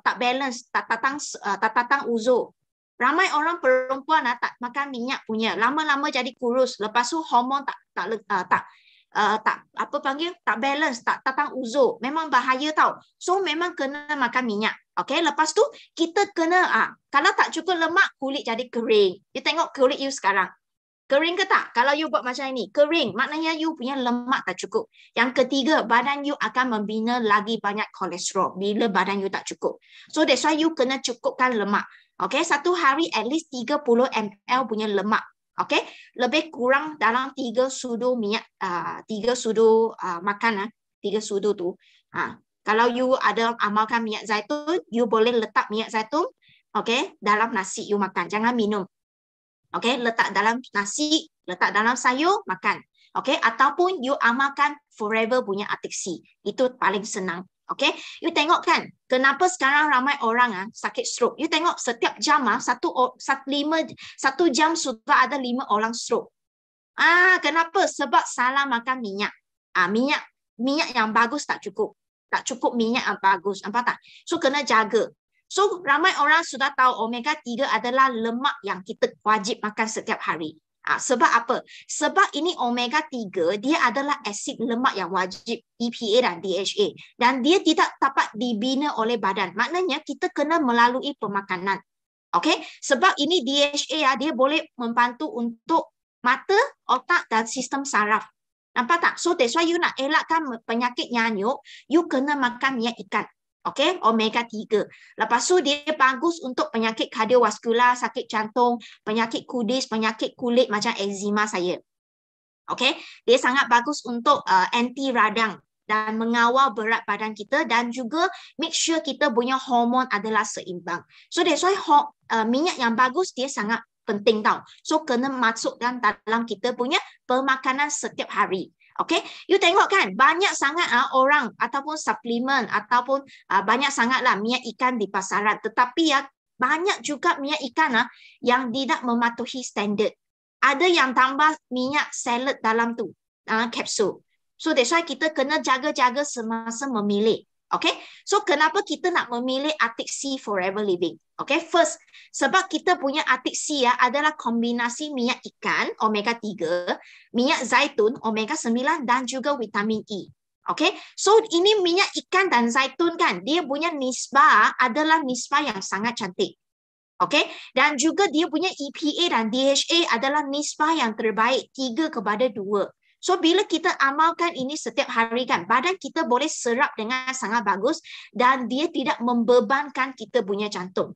tak balance, tak tatang uzur. Ramai orang perempuan tak makan minyak punya, lama-lama jadi kurus. Lepas tu hormon tak balance, tak tatang uzur. Memang bahaya tau. So memang kena makan minyak. Okay, lepas tu kita kena kalau tak cukup lemak, kulit jadi kering. You tengok kulit you sekarang. Kering ke tak? Kalau you buat macam ini, kering. Maknanya you punya lemak tak cukup. Yang ketiga, badan you akan membina lagi banyak kolesterol bila badan you tak cukup. So that's why you kena cukupkan lemak. Okay, satu hari at least 30 ml punya lemak. Okay, lebih kurang dalam 3 sudu minyak, 3 sudu makan, 3 sudu tu. Kalau you ada amalkan minyak zaitun, you boleh letak minyak zaitun, okay, dalam nasi you makan. Jangan minum. Okay, letak dalam nasi, letak dalam sayur, makan. Okay, ataupun you amalkan Forever punya Artixi. Itu paling senang. Okay, you tengok kan, kenapa sekarang ramai orang sakit stroke. You tengok setiap jam satu jam sudah ada 5 orang stroke. Kenapa? Sebab salah makan minyak. Minyak yang bagus tak cukup. Tak cukup minyak yang bagus. Nampak tak? So kena jaga. So, ramai orang sudah tahu omega 3 adalah lemak yang kita wajib makan setiap hari. Sebab apa? Sebab ini omega 3, dia adalah asid lemak yang wajib, EPA dan DHA. Dan dia tidak dapat dibina oleh badan. Maknanya kita kena melalui pemakanan. Okay? Sebab ini DHA, dia boleh membantu untuk mata, otak dan sistem saraf. Nampak tak? So that's why you nak elakkan penyakit nyanyuk, you kena makan minyak ikan. Okay, omega 3. Lepas tu dia bagus untuk penyakit kardiovaskular, sakit jantung, penyakit kudis, penyakit kulit macam eczema saya. Okay, dia sangat bagus untuk anti radang dan mengawal berat badan kita dan juga make sure kita punya hormon adalah seimbang. So that's why minyak yang bagus dia sangat penting tau. So kena masukkan dalam kita punya pemakanan setiap hari. Okay, you tengok kan banyak sangat orang ataupun suplemen ataupun banyak sangatlah minyak ikan di pasaran. Tetapi ya banyak juga minyak ikan yang tidak mematuhi standard. Ada yang tambah minyak salad dalam tu, kapsul. So that's why kita kena jaga-jaga semasa memilih. Okay, so kenapa kita nak memilih Arctic Sea Forever Living? Okay, first, sebab kita punya Arctic Sea adalah kombinasi minyak ikan, omega 3, minyak zaitun, omega 9 dan juga vitamin E. Okay, so ini minyak ikan dan zaitun kan, dia punya nisbah adalah nisbah yang sangat cantik. Okay, dan juga dia punya EPA dan DHA adalah nisbah yang terbaik, 3:2. So bila kita amalkan ini setiap hari kan, badan kita boleh serap dengan sangat bagus dan dia tidak membebankan kita punya jantung.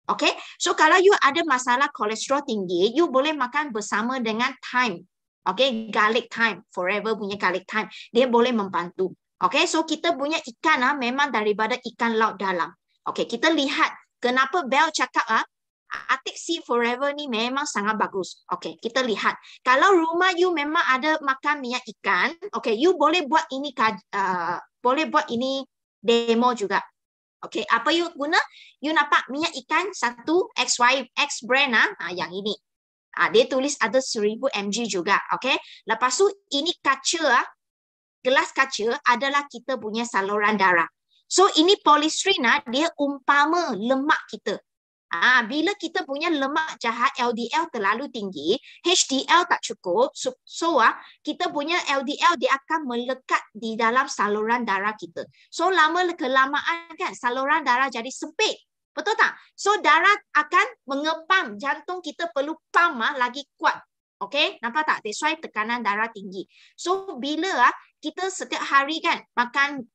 Okay, so kalau you ada masalah kolesterol tinggi, you boleh makan bersama dengan thyme. Okay, garlic thyme, forever punya garlic thyme, dia boleh membantu. Okay, so kita punya ikan memang daripada ikan laut dalam. Okay, kita lihat kenapa Bel cakap Arctic Sea Forever ni memang sangat bagus. Okay, kita lihat. Kalau rumah you memang ada makan minyak ikan, okay, you boleh buat ini demo juga. Okay, apa you guna? You nampak minyak ikan satu X brand yang ini. Dia tulis ada 1000 mg juga. Okay, lepas tu ini kaca gelas kaca adalah kita punya saluran darah. So ini polystyrene dia umpama lemak kita. Bila kita punya lemak jahat LDL terlalu tinggi, HDL tak cukup, so kita punya LDL dia akan melekat di dalam saluran darah kita. So lama-kelamaan kan saluran darah jadi sempit. Betul tak? So darah akan mengepam, jantung kita perlu pump lagi kuat. Okay, nampak tak? That's why tekanan darah tinggi. So bila kita setiap hari kan makan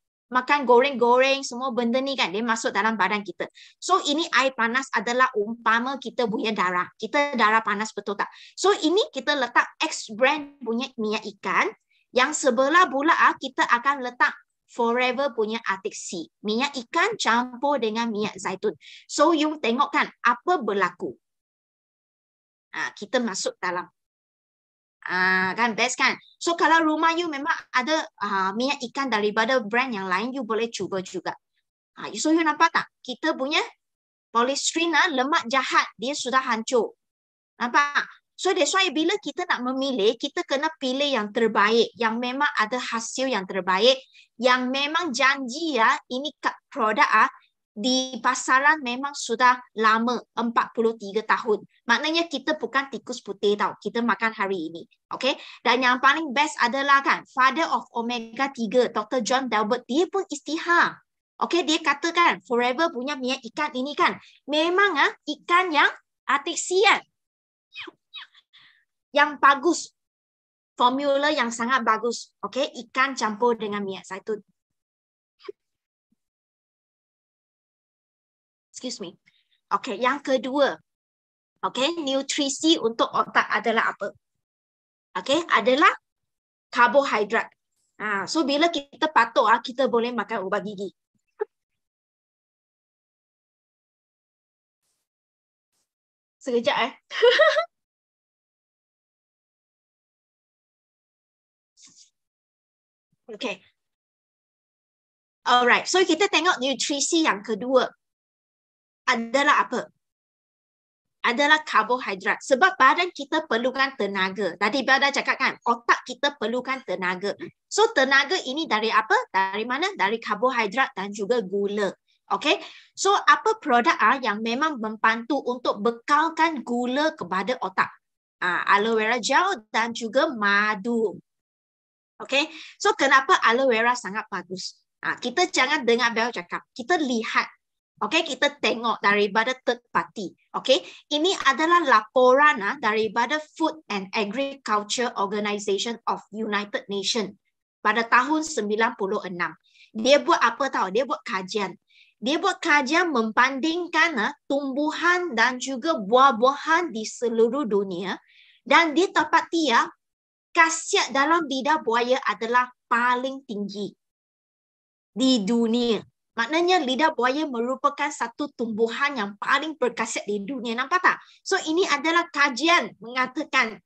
goreng-goreng semua benda ni kan dia masuk dalam badan kita. So ini air panas adalah umpama kita punya darah. Kita darah panas betul tak? So ini kita letak X brand punya minyak ikan. Yang sebelah pula kita akan letak Forever punya Arctic Sea. Minyak ikan campur dengan minyak zaitun. So you tengok kan apa berlaku. Kita masuk dalam. Kan best kan. So kalau rumah you memang ada minyak ikan daripada brand yang lain, you boleh cuba juga. So you nampak tak? Kita punya polystyrene lemak jahat dia sudah hancur. Nampak? So that's why bila kita nak memilih, kita kena pilih yang terbaik, yang memang ada hasil yang terbaik, yang memang janji ini produk di pasaran memang sudah lama, 43 tahun. Maknanya kita bukan tikus putih tau. Kita makan hari ini. Okay? Dan yang paling best adalah kan, father of omega 3, Dr. John Delbert, dia pun istihar. Okay? Dia katakan, Forever punya minyak ikan ini kan, memang ikan yang Arctic Sea yang bagus. Formula yang sangat bagus. Okay? Ikan campur dengan minyak zaitun. Excuse me. Okay, yang kedua. Okay, nutrisi untuk otak adalah apa? Okay, adalah karbohidrat. So bila kita patuk, kita boleh makan ubat gigi. Sekejap Okay. Alright, so kita tengok nutrisi yang kedua. Adalah apa? Adalah karbohidrat. Sebab badan kita perlukan tenaga. Tadi Bel dah cakap kan, otak kita perlukan tenaga. So tenaga ini dari apa? Dari mana? Dari karbohidrat dan juga gula. Okay? So apa produk yang memang membantu untuk bekalkan gula kepada otak? Aloe vera gel dan juga madu. Okay? So kenapa aloe vera sangat bagus? Kita jangan dengar Bel cakap. Kita lihat. Okey, kita tengok daripada third party. Okey, ini adalah laporan daripada Food and Agriculture Organization of United Nations pada tahun 96. Dia buat apa tahu? Dia buat kajian. Dia buat kajian membandingkan tumbuhan dan juga buah-buahan di seluruh dunia, dan dia dapati khasiat dalam lidah buaya adalah paling tinggi di dunia. Maknanya lidah buaya merupakan satu tumbuhan yang paling berkhasiat di dunia. Nampak tak? So ini adalah kajian mengatakan,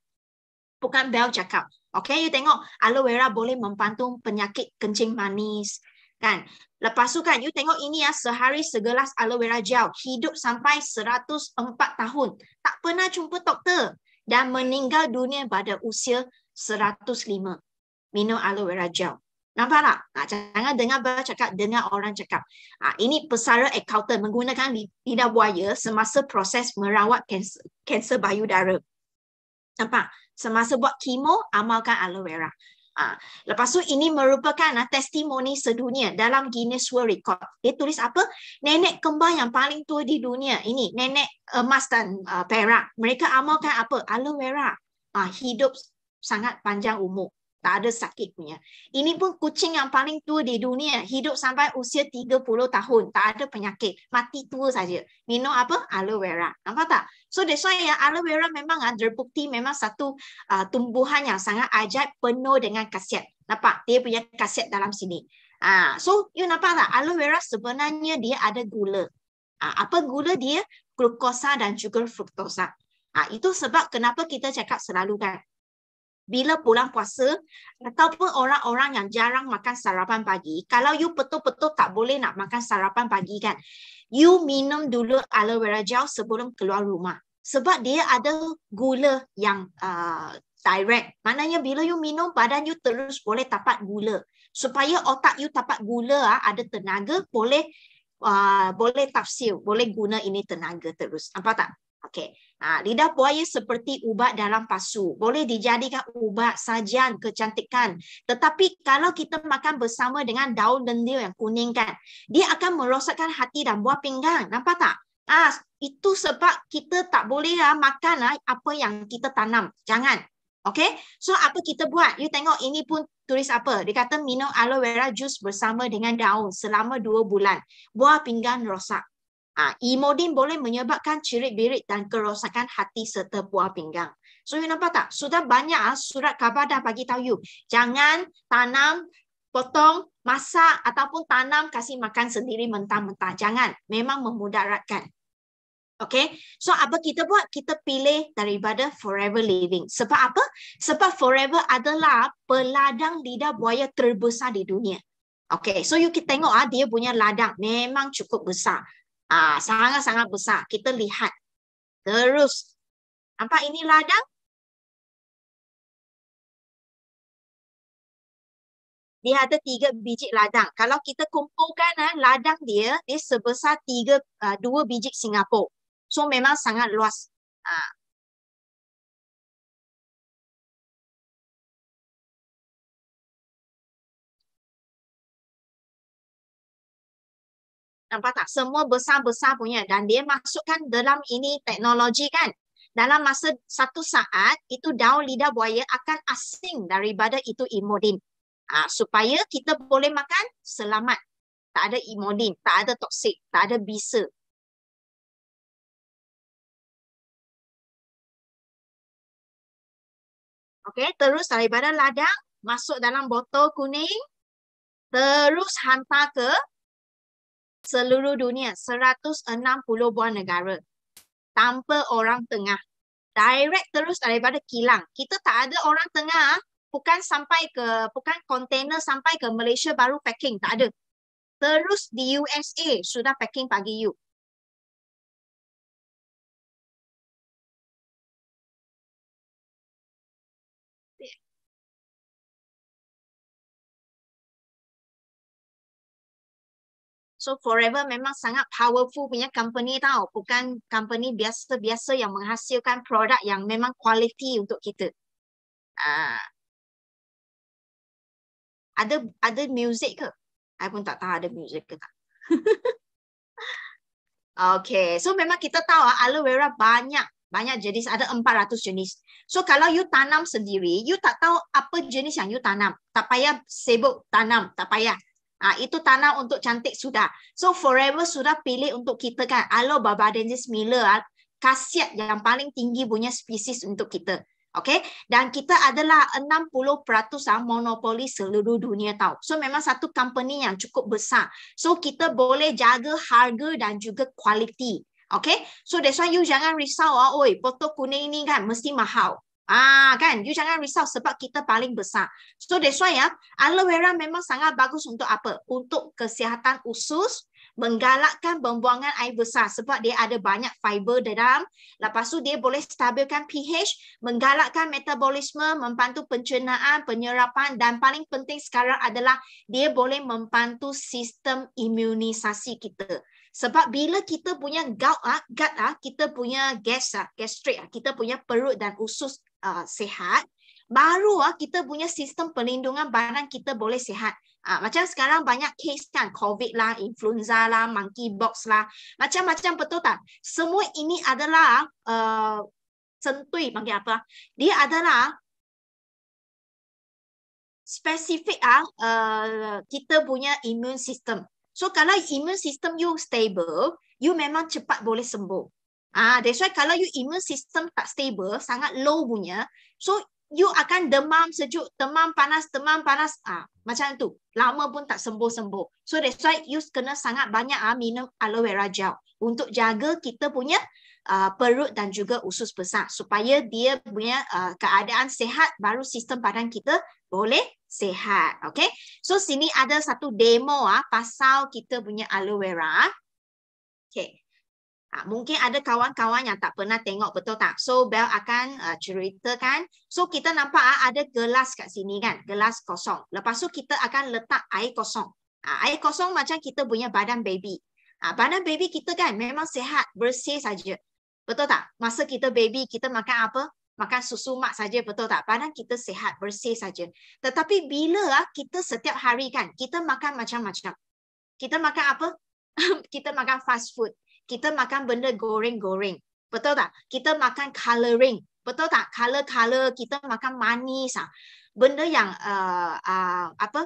bukan Bel cakap. Okay, you tengok aloe vera boleh membantu penyakit kencing manis. Kan? Lepas tu kan, you tengok ini sehari segelas aloe vera gel hidup sampai 104 tahun. Tak pernah jumpa doktor dan meninggal dunia pada usia 105. Minum aloe vera gel. Nampak tak? Jangan dengar cakap, dengar orang cakap. Ini pesara accountant menggunakan lidah buaya semasa proses merawat kanser payudara. Nampak? Semasa buat kemo, amalkan aloe vera. Lepas tu ini merupakan testimoni sedunia dalam Guinness World Record. Dia tulis apa? Nenek kembar yang paling tua di dunia. Ini nenek emas dan perak. Mereka amalkan apa? Aloe vera. Hidup sangat panjang umur. Tak ada sakit punya. Ini pun kucing yang paling tua di dunia. Hidup sampai usia 30 tahun. Tak ada penyakit. Mati tua saja. Minum apa? Aloe vera. Nampak tak? So that's why aloe vera memang terbukti memang satu tumbuhan yang sangat ajaib, penuh dengan khasiat. Nampak? Dia punya khasiat dalam sini. So you nampak tak? Aloe vera sebenarnya dia ada gula. Apa gula dia? Glukosa dan juga fruktosa. Itu sebab kenapa kita cakap selalu kan, bila pulang puasa ataupun orang-orang yang jarang makan sarapan pagi, kalau you betul-betul tak boleh nak makan sarapan pagi kan, you minum dulu aloe vera gel sebelum keluar rumah. Sebab dia ada gula yang direct. Maknanya bila you minum, badan you terus boleh dapat gula. Supaya otak you dapat gula, ada tenaga, boleh tafsir, boleh guna ini tenaga terus. Nampak tak? Okey. Lidah buaya seperti ubat dalam pasu. Boleh dijadikan ubat sajian kecantikan. Tetapi kalau kita makan bersama dengan daun lendir yang kuning kan, dia akan merosakkan hati dan buah pinggang. Nampak tak? Itu sebab kita tak boleh makan apa yang kita tanam. Jangan. Okey? So apa kita buat? You tengok ini pun tulis apa? Dia kata minum aloe vera juice bersama dengan daun selama 2 bulan. Buah pinggang rosak. Imodin boleh menyebabkan cirit-birit dan kerosakan hati serta buah pinggang. So you nampak tak? Sudah banyak surat khabar dah bagi tahu you. Jangan tanam, potong, masak ataupun tanam, kasih makan sendiri mentah-mentah. Jangan. Memang memudaratkan. Okay, so apa kita buat? Kita pilih daripada Forever Living. Sebab apa? Sebab Forever adalah peladang lidah buaya terbesar di dunia. Okay, so you kita tengok dia punya ladang memang cukup besar. Sangat-sangat besar. Kita lihat. Terus. Nampak ini ladang? Dia ada 3 biji ladang. Kalau kita kumpulkan ladang dia sebesar 2 biji Singapura. So memang sangat luas. Nampak tak? Semua besar-besar punya. Dan dia masukkan dalam ini teknologi kan. Dalam masa satu saat, itu daun lidah buaya akan asing daripada itu imodin. Supaya kita boleh makan selamat. Tak ada imodin, tak ada toksik, tak ada bisa. Okey, terus daripada ladang, masuk dalam botol kuning. Terus hantar ke seluruh dunia, 160 buah negara. Tanpa orang tengah. Direct terus daripada kilang. Kita tak ada orang tengah. Bukan kontainer sampai ke Malaysia baru packing. Tak ada. Terus di USA sudah packing bagi you. So Forever memang sangat powerful punya company tau. Bukan company biasa-biasa yang menghasilkan produk yang memang quality untuk kita. Ada music ke? I pun tak tahu ada music ke tak. Okay, so memang kita tahu aloe vera banyak jenis, ada 400 jenis. So kalau you tanam sendiri, you tak tahu apa jenis yang you tanam. Tak payah sibuk tanam, tak payah. Itu tanam untuk cantik sudah. So forever sudah pilih untuk kita kan, Aloe barbadensis Miller, khasiat yang paling tinggi punya spesies untuk kita. Okay, dan kita adalah 60% monopoli seluruh dunia tahu. So memang satu company yang cukup besar. So kita boleh jaga harga dan juga kualiti. Okay, so that's why you jangan risau, oi, pokok kuning ini kan mesti mahal. Kan, you jangan risau sebab kita paling besar. So that's why aloe vera memang sangat bagus untuk apa? Untuk kesihatan usus, menggalakkan pembuangan air besar sebab dia ada banyak fiber dalam. Lepas tu dia boleh stabilkan pH, menggalakkan metabolisme, membantu pencernaan, penyerapan dan paling penting sekarang adalah dia boleh membantu sistem imunisasi kita. Sebab bila kita punya gut, kita punya gastrik, kita punya perut dan usus sihat, baru kita punya sistem perlindungan badan kita boleh sihat. Macam sekarang banyak case kan, COVID lah, influenza lah, monkeypox lah, macam-macam, betul tak? Semua ini adalah sentui, panggil apa? Dia adalah spesifik kita punya immune system. So kalau immune system you stable, you memang cepat boleh sembuh. That's why kalau you immune system tak stable, sangat low punya, so you akan demam sejuk, demam panas, macam tu. Lama pun tak sembuh-sembuh. So that's why you kena sangat banyak minum aloe vera gel untuk jaga kita punya perut dan juga usus besar supaya dia punya keadaan sehat, baru sistem badan kita boleh sehat. Okay, so sini ada satu demo pasal kita punya aloe vera. Okay. Mungkin ada kawan-kawan yang tak pernah tengok, betul tak? So Bel akan ceritakan. So kita nampak ada gelas kat sini kan, gelas kosong. Lepas tu kita akan letak air kosong. Air kosong macam kita punya badan baby. Badan baby kita kan memang sihat, bersih saja. Betul tak? Masa kita baby, kita makan apa? Makan susu mak saja, betul tak? Badan kita sihat, bersih saja. Tetapi bila kita setiap hari kan, kita makan macam-macam. Kita makan apa? Kita makan fast food. Kita makan benda goreng-goreng. Betul tak? Kita makan coloring. Betul tak? Color-color, kita makan manis. Benda yang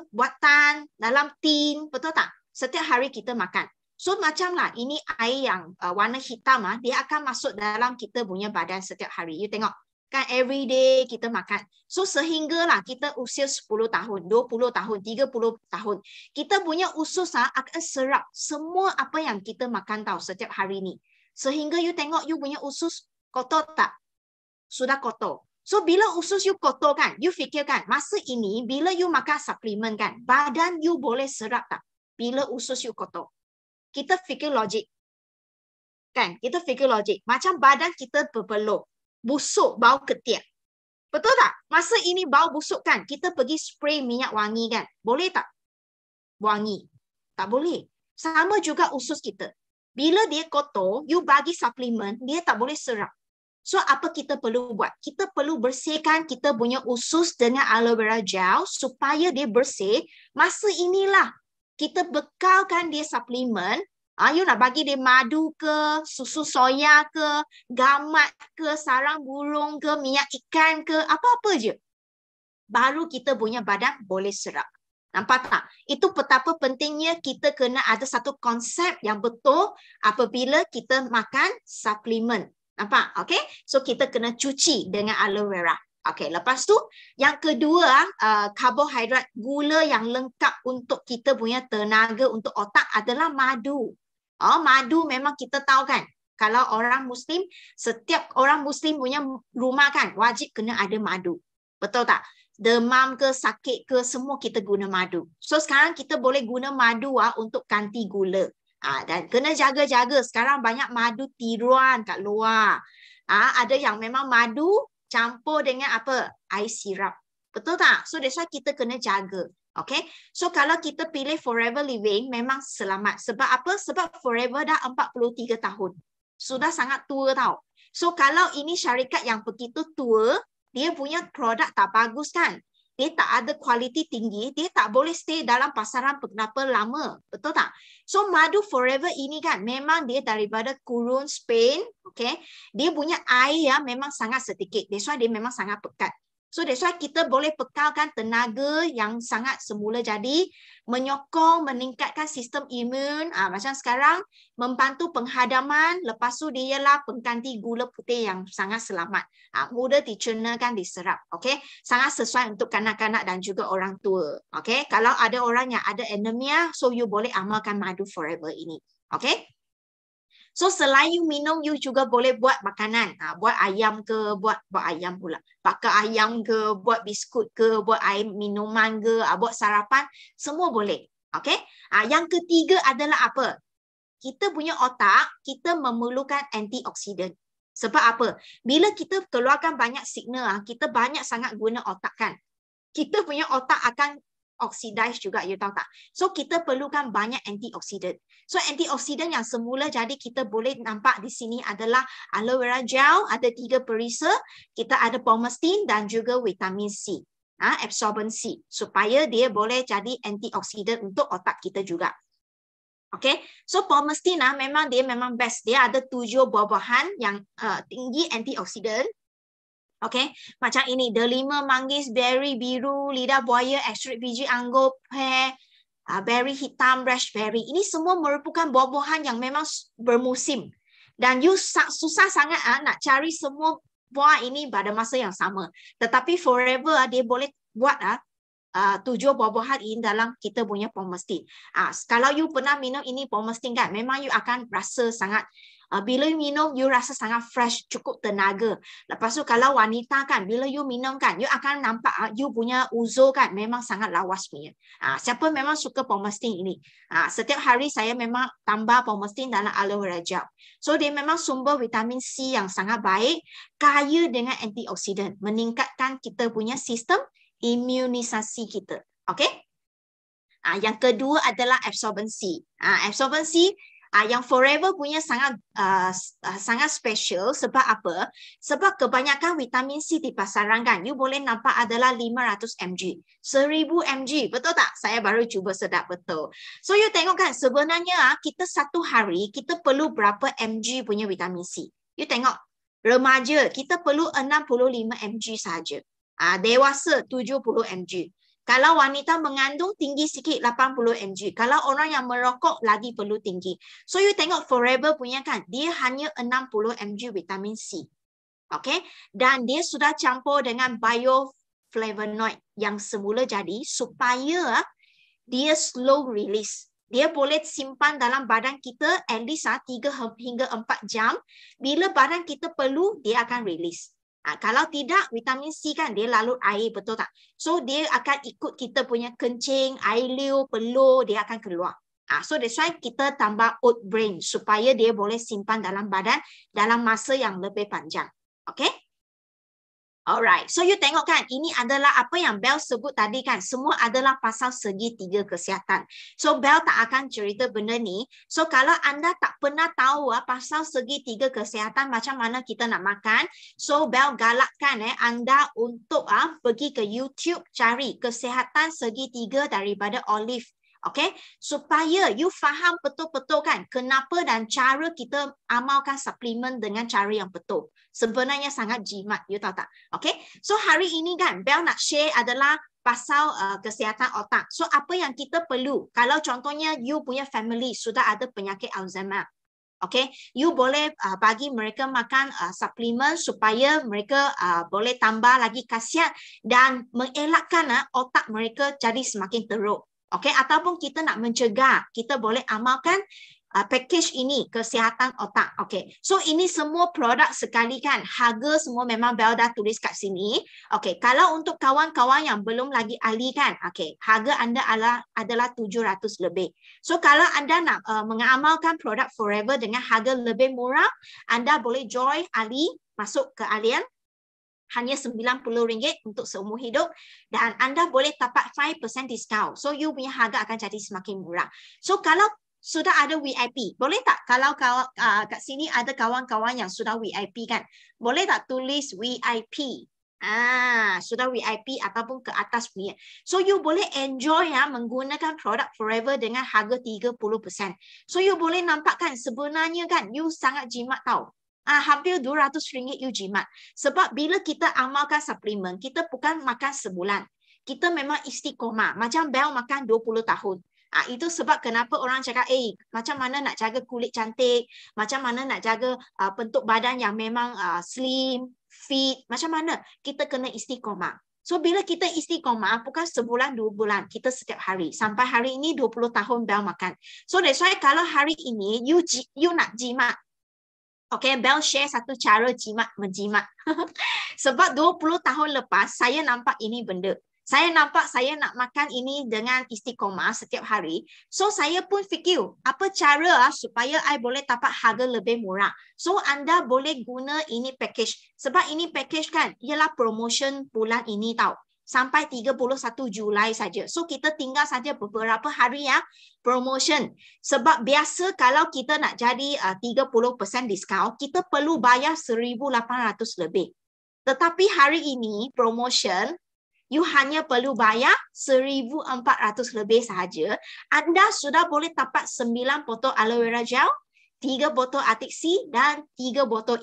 buatan dalam tin. Betul tak? Setiap hari kita makan. So macamlah ini air yang warna hitam, dia akan masuk dalam kita punya badan setiap hari. You tengok. Kan every day kita makan. So sehinggalah kita usia 10 tahun, 20 tahun, 30 tahun. Kita punya usus akan serap semua apa yang kita makan tahu setiap hari ni. Sehingga you tengok you punya usus kotor tak? Sudah kotor. So bila usus you kotor kan, you fikirkan masa ini bila you makan suplemen kan, badan you boleh serap tak? Bila usus you kotor. Kita fikir logik. Kan? Kita fikir logik. Macam badan kita berpeluh. Busuk, bau ketiak. Betul tak? Masa ini bau busuk kan, kita pergi spray minyak wangi kan. Boleh tak? Wangi. Tak boleh. Sama juga usus kita. Bila dia kotor, you bagi suplemen, dia tak boleh serap. So, apa kita perlu buat? Kita perlu bersihkan kita punya usus dengan aloe vera gel supaya dia bersih. Masa inilah kita bekalkan dia suplemen. You nak bagi dia madu ke, susu soya ke, gamat ke, sarang burung ke, minyak ikan ke, apa-apa je. Baru kita punya badan boleh serap. Nampak tak? Itu betapa pentingnya kita kena ada satu konsep yang betul apabila kita makan suplemen. Nampak? Okay? So kita kena cuci dengan aloe vera. Okay, lepas tu yang kedua, karbohidrat, gula yang lengkap untuk kita punya tenaga untuk otak adalah madu. Madu memang kita tahu kan, kalau orang Muslim, setiap orang Muslim punya rumah kan, wajib kena ada madu. Betul tak? Demam ke, sakit ke, semua kita guna madu. So sekarang kita boleh guna madu untuk ganti gula. Dan kena jaga-jaga, sekarang banyak madu tiruan kat luar. Ada yang memang madu campur dengan apa? Air sirap. Betul tak? So that's why kita kena jaga. Okay, so kalau kita pilih Forever Living memang selamat. Sebab apa? Sebab Forever dah 43 tahun. Sudah sangat tua tau. So kalau ini syarikat yang begitu tua, dia punya produk tak bagus kan? dia tak ada kualiti tinggi, dia tak boleh stay dalam pasaran berapa lama. Betul tak? So madu forever ini kan memang dia daripada kurun Spain, okay? Dia punya air memang sangat sedikit. That's why dia memang sangat pekat. So that's why kita boleh bekalkan tenaga yang sangat semula jadi, menyokong, meningkatkan sistem imun. Macam sekarang, membantu penghadaman, lepas tu dia ialah pengganti gula putih yang sangat selamat. Mudah dicernahkan, diserap. Okay? Sangat sesuai untuk kanak-kanak dan juga orang tua. Okay? Kalau ada orang yang ada anemia, so you boleh amalkan madu forever ini. Okay? So selain you minum, you juga boleh buat makanan. Buat ayam ke, buat ayam pula. Bakar ayam ke, buat biskut ke, buat air minuman ke, buat sarapan. Semua boleh. Okay? Yang ketiga adalah apa? Kita punya otak, kita memerlukan antioksidan. Sebab apa? Bila kita keluarkan banyak signal, kita banyak sangat guna otak kan. Kita punya otak akan oxidize juga, you tahu tak? So kita perlukan banyak antioksidan. So antioksidan yang semula jadi kita boleh nampak di sini adalah aloe vera gel, ada 3 perisa, kita ada pomestin dan juga vitamin C, absorbency, supaya dia boleh jadi antioksidan untuk otak kita juga. Okay, so pomestin memang dia memang best. Dia ada 7 buah-buahan yang tinggi antioksidan. Okay, macam ini, delima, manggis, berry biru, lidah buaya, ekstrak biji anggur, pear, berry hitam, raspberry. Ini semua merupakan buah-buahan yang memang bermusim. Dan you susah sangat nak cari semua buah ini pada masa yang sama. Tetapi forever dia boleh buat 7 buah-buahan ini dalam kita punya pomestin. Kalau you pernah minum ini pomestin kan, memang you akan rasa sangat, bila you minum, you rasa sangat fresh, cukup tenaga. Lepas tu kalau wanita kan, bila you minum kan, you akan nampak you punya uzur kan, memang sangat lawas punya. Siapa memang suka pomestin ini? Setiap hari saya memang tambah pomestin dalam aloe vera gel. So dia memang sumber vitamin C yang sangat baik, kaya dengan antioksidan, meningkatkan kita punya sistem imunisasi kita. Okay? Yang kedua adalah absorbency. Absorbency yang forever punya sangat special. Sebab apa? Sebab kebanyakan vitamin C di pasaran kan, you boleh nampak adalah 500 mg, 1000 mg. Betul tak? Saya baru cuba sedap, betul. So you tengok kan, sebenarnya kita satu hari kita perlu berapa mg punya vitamin C. You tengok, remaja kita perlu 65 mg saja. Dewasa 70 mg. Kalau wanita mengandung tinggi sikit 80 mg. Kalau orang yang merokok lagi perlu tinggi. So you tengok forever punya kan, dia hanya 60 mg vitamin C. Okay? Dan dia sudah campur dengan bioflavonoid yang semula jadi supaya dia slow release. Dia boleh simpan dalam badan kita at least 3 hingga 4 jam. Bila badan kita perlu, dia akan release. Kalau tidak, vitamin C kan dia lalu air, betul tak? So dia akan ikut kita punya kencing, air liur, peluh, dia akan keluar. So that's why kita tambah oat brain supaya dia boleh simpan dalam badan dalam masa yang lebih panjang. Okay? Alright, so you tengok kan, ini adalah apa yang Bel sebut tadi kan, semua adalah pasal segi 3 kesihatan. So Bel tak akan cerita benda ni. So kalau anda tak pernah tahu pasal segi 3 kesihatan macam mana kita nak makan, so Bel galakkan anda untuk pergi ke YouTube cari kesihatan segi 3 daripada Olive. Okay, supaya you faham betul-betul kan kenapa dan cara kita amalkan suplemen dengan cara yang betul. Sebenarnya sangat jimat, you tahu tak? Okay, so hari ini kan Bel nak share adalah pasal kesihatan otak. So apa yang kita perlu? Kalau contohnya you punya family sudah ada penyakit Alzheimer, okay, you boleh bagi mereka makan suplemen supaya mereka boleh tambah lagi khasiat dan mengelakkan otak mereka jadi semakin teruk. Okay, ataupun kita nak mencegah, kita boleh amalkan package ini, kesihatan otak. Okay, so ini semua produk sekali kan, harga semua memang Bel dah tulis kat sini. Okay, kalau untuk kawan-kawan yang belum lagi ahli kan, okay, harga anda adalah 700 lebih. So kalau anda nak mengamalkan produk Forever dengan harga lebih murah, anda boleh join ahli, masuk ke ahlian. Hanya RM90 untuk seumur hidup dan anda boleh dapat 5% diskaun. So you punya harga akan jadi semakin murah. So kalau sudah ada VIP, boleh tak kalau kat sini ada kawan-kawan yang sudah VIP kan, boleh tak tulis VIP? Sudah VIP ataupun ke atas punya. So you boleh enjoy menggunakan produk Forever dengan harga 30%. So you boleh nampak kan sebenarnya kan you sangat jimat tau. Hampir RM200 you jimat. Sebab bila kita amalkan suplemen, kita bukan makan sebulan. Kita memang istiqomah. Macam Bel makan 20 tahun. Itu sebab kenapa orang cakap, macam mana nak jaga kulit cantik, macam mana nak jaga bentuk badan yang memang slim, fit, macam mana kita kena istiqomah. So bila kita istiqomah, bukan sebulan, 2 bulan, kita setiap hari. Sampai hari ini 20 tahun Bel makan. So that's why kalau hari ini you nak jimat, okay, Bel share satu cara menjimat. Sebab 20 tahun lepas, saya nampak ini benda. Saya nampak saya nak makan ini dengan istiqomah setiap hari. So, saya pun fikir, apa cara supaya I boleh dapat harga lebih murah. So, anda boleh guna ini package. Sebab ini package kan, ialah promotion bulan ini tau. Sampai 31 Julai saja. So, kita tinggal saja beberapa hari promotion. Sebab biasa kalau kita nak jadi 30% diskaun, kita perlu bayar 1,800 lebih. Tetapi hari ini, promotion, you hanya perlu bayar 1,400 lebih sahaja. Anda sudah boleh dapat 9 botol aloe vera gel, 3 botol Arctic Sea dan 3 botol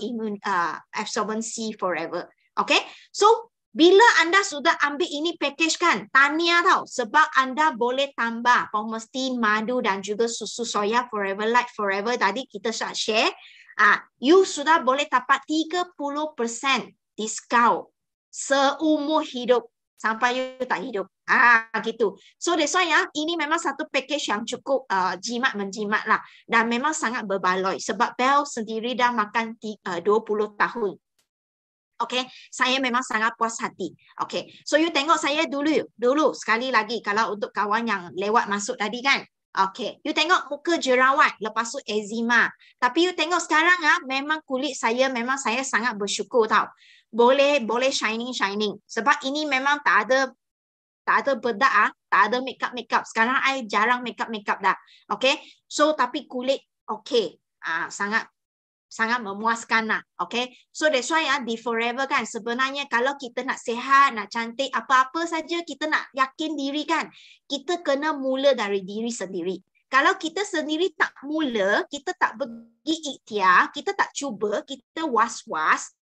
Absorbent Sea Forever. Okay? So, bila anda sudah ambil ini package kan, tahniah tau. Sebab anda boleh tambah pomestin, madu dan juga susu soya Forever Light Forever. Tadi kita share. You sudah boleh dapat 30% diskaun seumur hidup. Sampai you tak hidup. Gitu. So that's why ini memang satu package yang cukup menjimat lah. Dan memang sangat berbaloi. Sebab Bel sendiri dah makan 20 tahun. Okay, saya memang sangat puas hati. Okay, so you tengok saya dulu sekali lagi kalau untuk kawan yang lewat masuk tadi kan. Okay, you tengok muka jerawat, lepas tu eczema. Tapi you tengok sekarang memang kulit saya memang saya sangat bersyukur tau. Boleh shining. Sebab ini memang tak ada bedak tak ada makeup. Sekarang I jarang makeup dah. Okay, so tapi kulit okay. Sangat memuaskan lah. Okay. So that's why di Forever kan sebenarnya kalau kita nak sihat, nak cantik, apa-apa saja kita nak yakin diri kan. Kita kena mula dari diri sendiri. Kalau kita sendiri tak mula, kita tak pergi ikhtiar, kita tak cuba, kita was-was,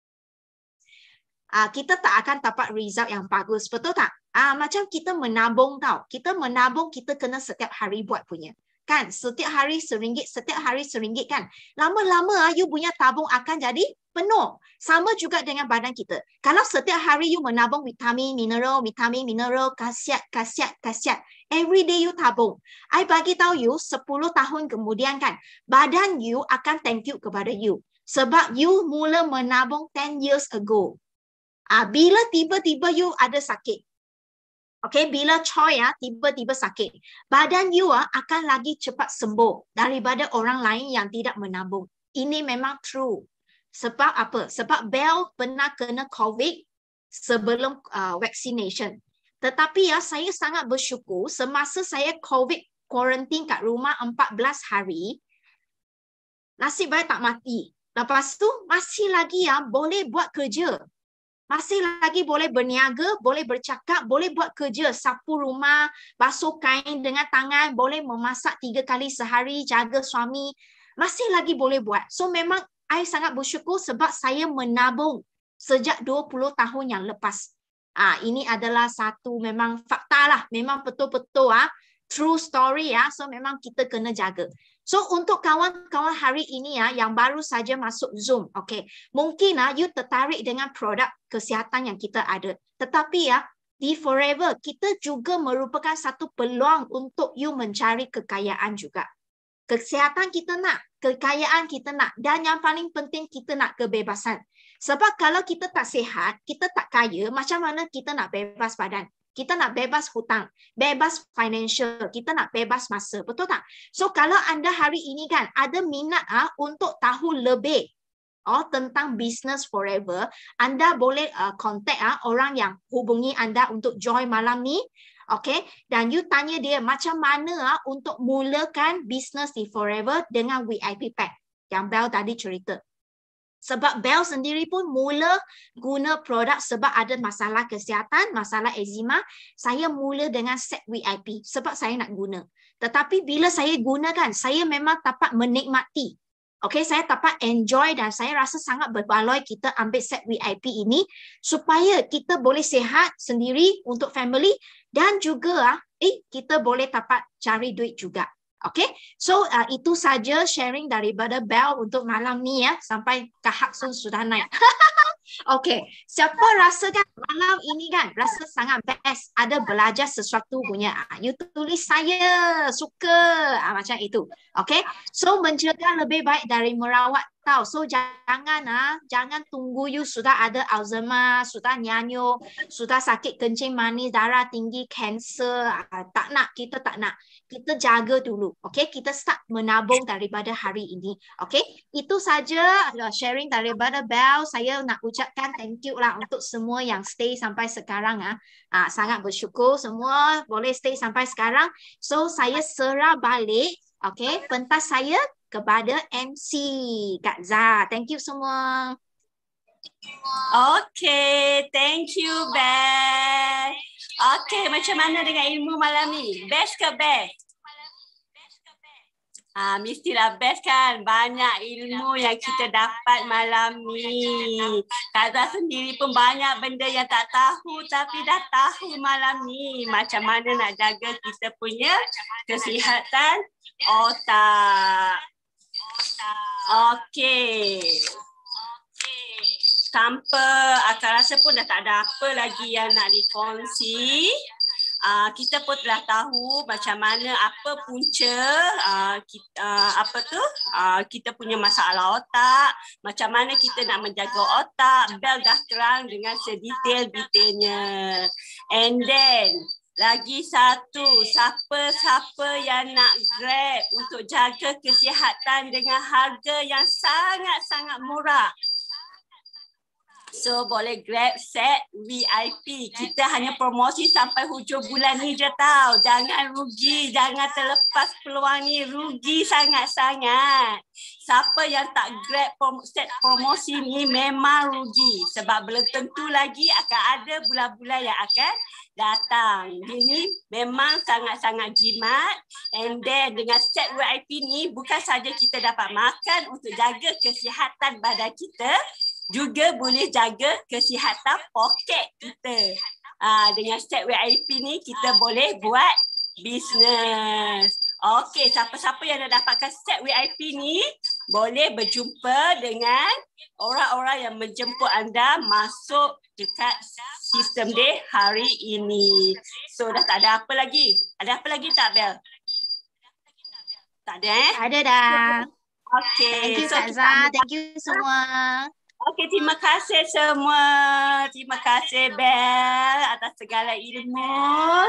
kita tak akan dapat result yang bagus. Betul tak? Macam kita menabung tau. Kita menabung, kita kena setiap hari buat punya. Kan, setiap hari RM1 kan. Lama-lama you punya tabung akan jadi penuh. Sama juga dengan badan kita. Kalau setiap hari you menabung vitamin, mineral, khasiat. Every day you tabung. I bagi tahu you 10 tahun kemudian kan, badan you akan thank you kepada you. Sebab you mula menabung 10 years ago. Bila tiba-tiba you ada sakit. Okay, bila tiba-tiba sakit, badan you akan lagi cepat sembuh daripada orang lain yang tidak menabung. Ini memang true. Sebab apa? Sebab Bel pernah kena COVID sebelum vaccination. Tetapi saya sangat bersyukur semasa saya COVID quarantine kat rumah 14 hari, nasib baik tak mati. Lepas tu masih lagi boleh buat kerja. Masih lagi boleh berniaga, boleh bercakap, boleh buat kerja, sapu rumah, basuh kain dengan tangan, boleh memasak 3 kali sehari, jaga suami. Masih lagi boleh buat. So memang I sangat bersyukur sebab saya menabung sejak 20 tahun yang lepas. Ini adalah satu memang fakta lah. Memang betul-betul true story So memang kita kena jaga. So untuk kawan-kawan hari ini yang baru saja masuk Zoom, okay, mungkin you tertarik dengan produk kesihatan yang kita ada. Tetapi di Forever kita juga merupakan satu peluang untuk you mencari kekayaan juga. Kesihatan kita nak, kekayaan kita nak, dan yang paling penting kita nak kebebasan. Sebab kalau kita tak sihat, kita tak kaya, macam mana kita nak bebas badan? Kita nak bebas hutang, bebas financial, kita nak bebas masa. Betul tak? So kalau anda hari ini kan ada minat untuk tahu lebih tentang business Forever, anda boleh contact orang yang hubungi anda untuk join malam ni. Okay, dan you tanya dia macam mana untuk mulakan business di Forever dengan VIP pack yang Bel tadi cerita. Sebab Bel sendiri pun mula guna produk sebab ada masalah kesihatan, masalah eczema. Saya mula dengan set VIP sebab saya nak guna. Tetapi bila saya gunakan, saya memang dapat menikmati. Okay, saya dapat enjoy dan saya rasa sangat berbaloi kita ambil set VIP ini supaya kita boleh sihat sendiri untuk family dan juga kita boleh dapat cari duit juga. Okay, so itu saja sharing daripada Bel untuk malam ni ya, sampai Kahak Sun sudah naik. Okay, siapa rasakan malam ini kan rasa sangat best, ada belajar sesuatu punya, you tulis saya suka macam itu. Okay, so mencegah lebih baik dari merawat tau. So jangan tunggu you sudah ada Alzheimer, sudah nyanyuk, sudah sakit kencing manis, darah tinggi, kanser, tak nak, kita tak nak. Kita jaga dulu, okay? Kita start menabung daripada hari ini, okay? Itu saja sharing daripada Bel. Saya nak ucapkan thank you lah untuk semua yang stay sampai sekarang. Sangat bersyukur semua boleh stay sampai sekarang. So saya serah balik, okay? Pentas saya kepada MC Kak Zah. Thank you semua. Okay, thank you Bel. Okay, macam mana dengan ilmu malam ni? Best ke best? Mestilah best kan? Banyak ilmu yang kita dapat malam ni. Kak Zah sendiri pun banyak benda yang tak tahu tapi dah tahu malam ni. Macam mana nak jaga kita punya kesihatan otak. Okay. Tanpa akak rasa pun dah tak ada apa lagi yang nak dikongsi. Kita pun telah tahu macam mana apa punca kita punya masalah otak, macam mana kita nak menjaga otak. Bel dah terang dengan sedetail-detailnya. And then lagi satu, siapa-siapa yang nak Grab untuk jaga kesihatan dengan harga yang sangat-sangat murah, so boleh Grab set VIP. Kita hanya promosi sampai hujung bulan ni je tau. Jangan rugi, jangan terlepas peluang ni. Rugi sangat-sangat. Siapa yang tak Grab set promosi ni memang rugi. Sebab belum tentu lagi akan ada bulan-bulan yang akan datang. Ini memang sangat-sangat jimat. And then dengan set VIP ni bukan saja kita dapat makan untuk jaga kesihatan badan kita, juga boleh jaga kesihatan poket kita. Dengan set VIP ni kita boleh buat bisnes. Okey, siapa-siapa yang nak dapatkan set VIP ni boleh berjumpa dengan orang-orang yang menjemput anda masuk dekat sistem day hari ini. So dah tak ada apa lagi. Ada apa lagi tak, Bel? Tak ada Ada dah. Okey. Thank you Kak Zah. Thank you semua. Okey, terima kasih semua. Terima kasih Bel atas segala ilmu.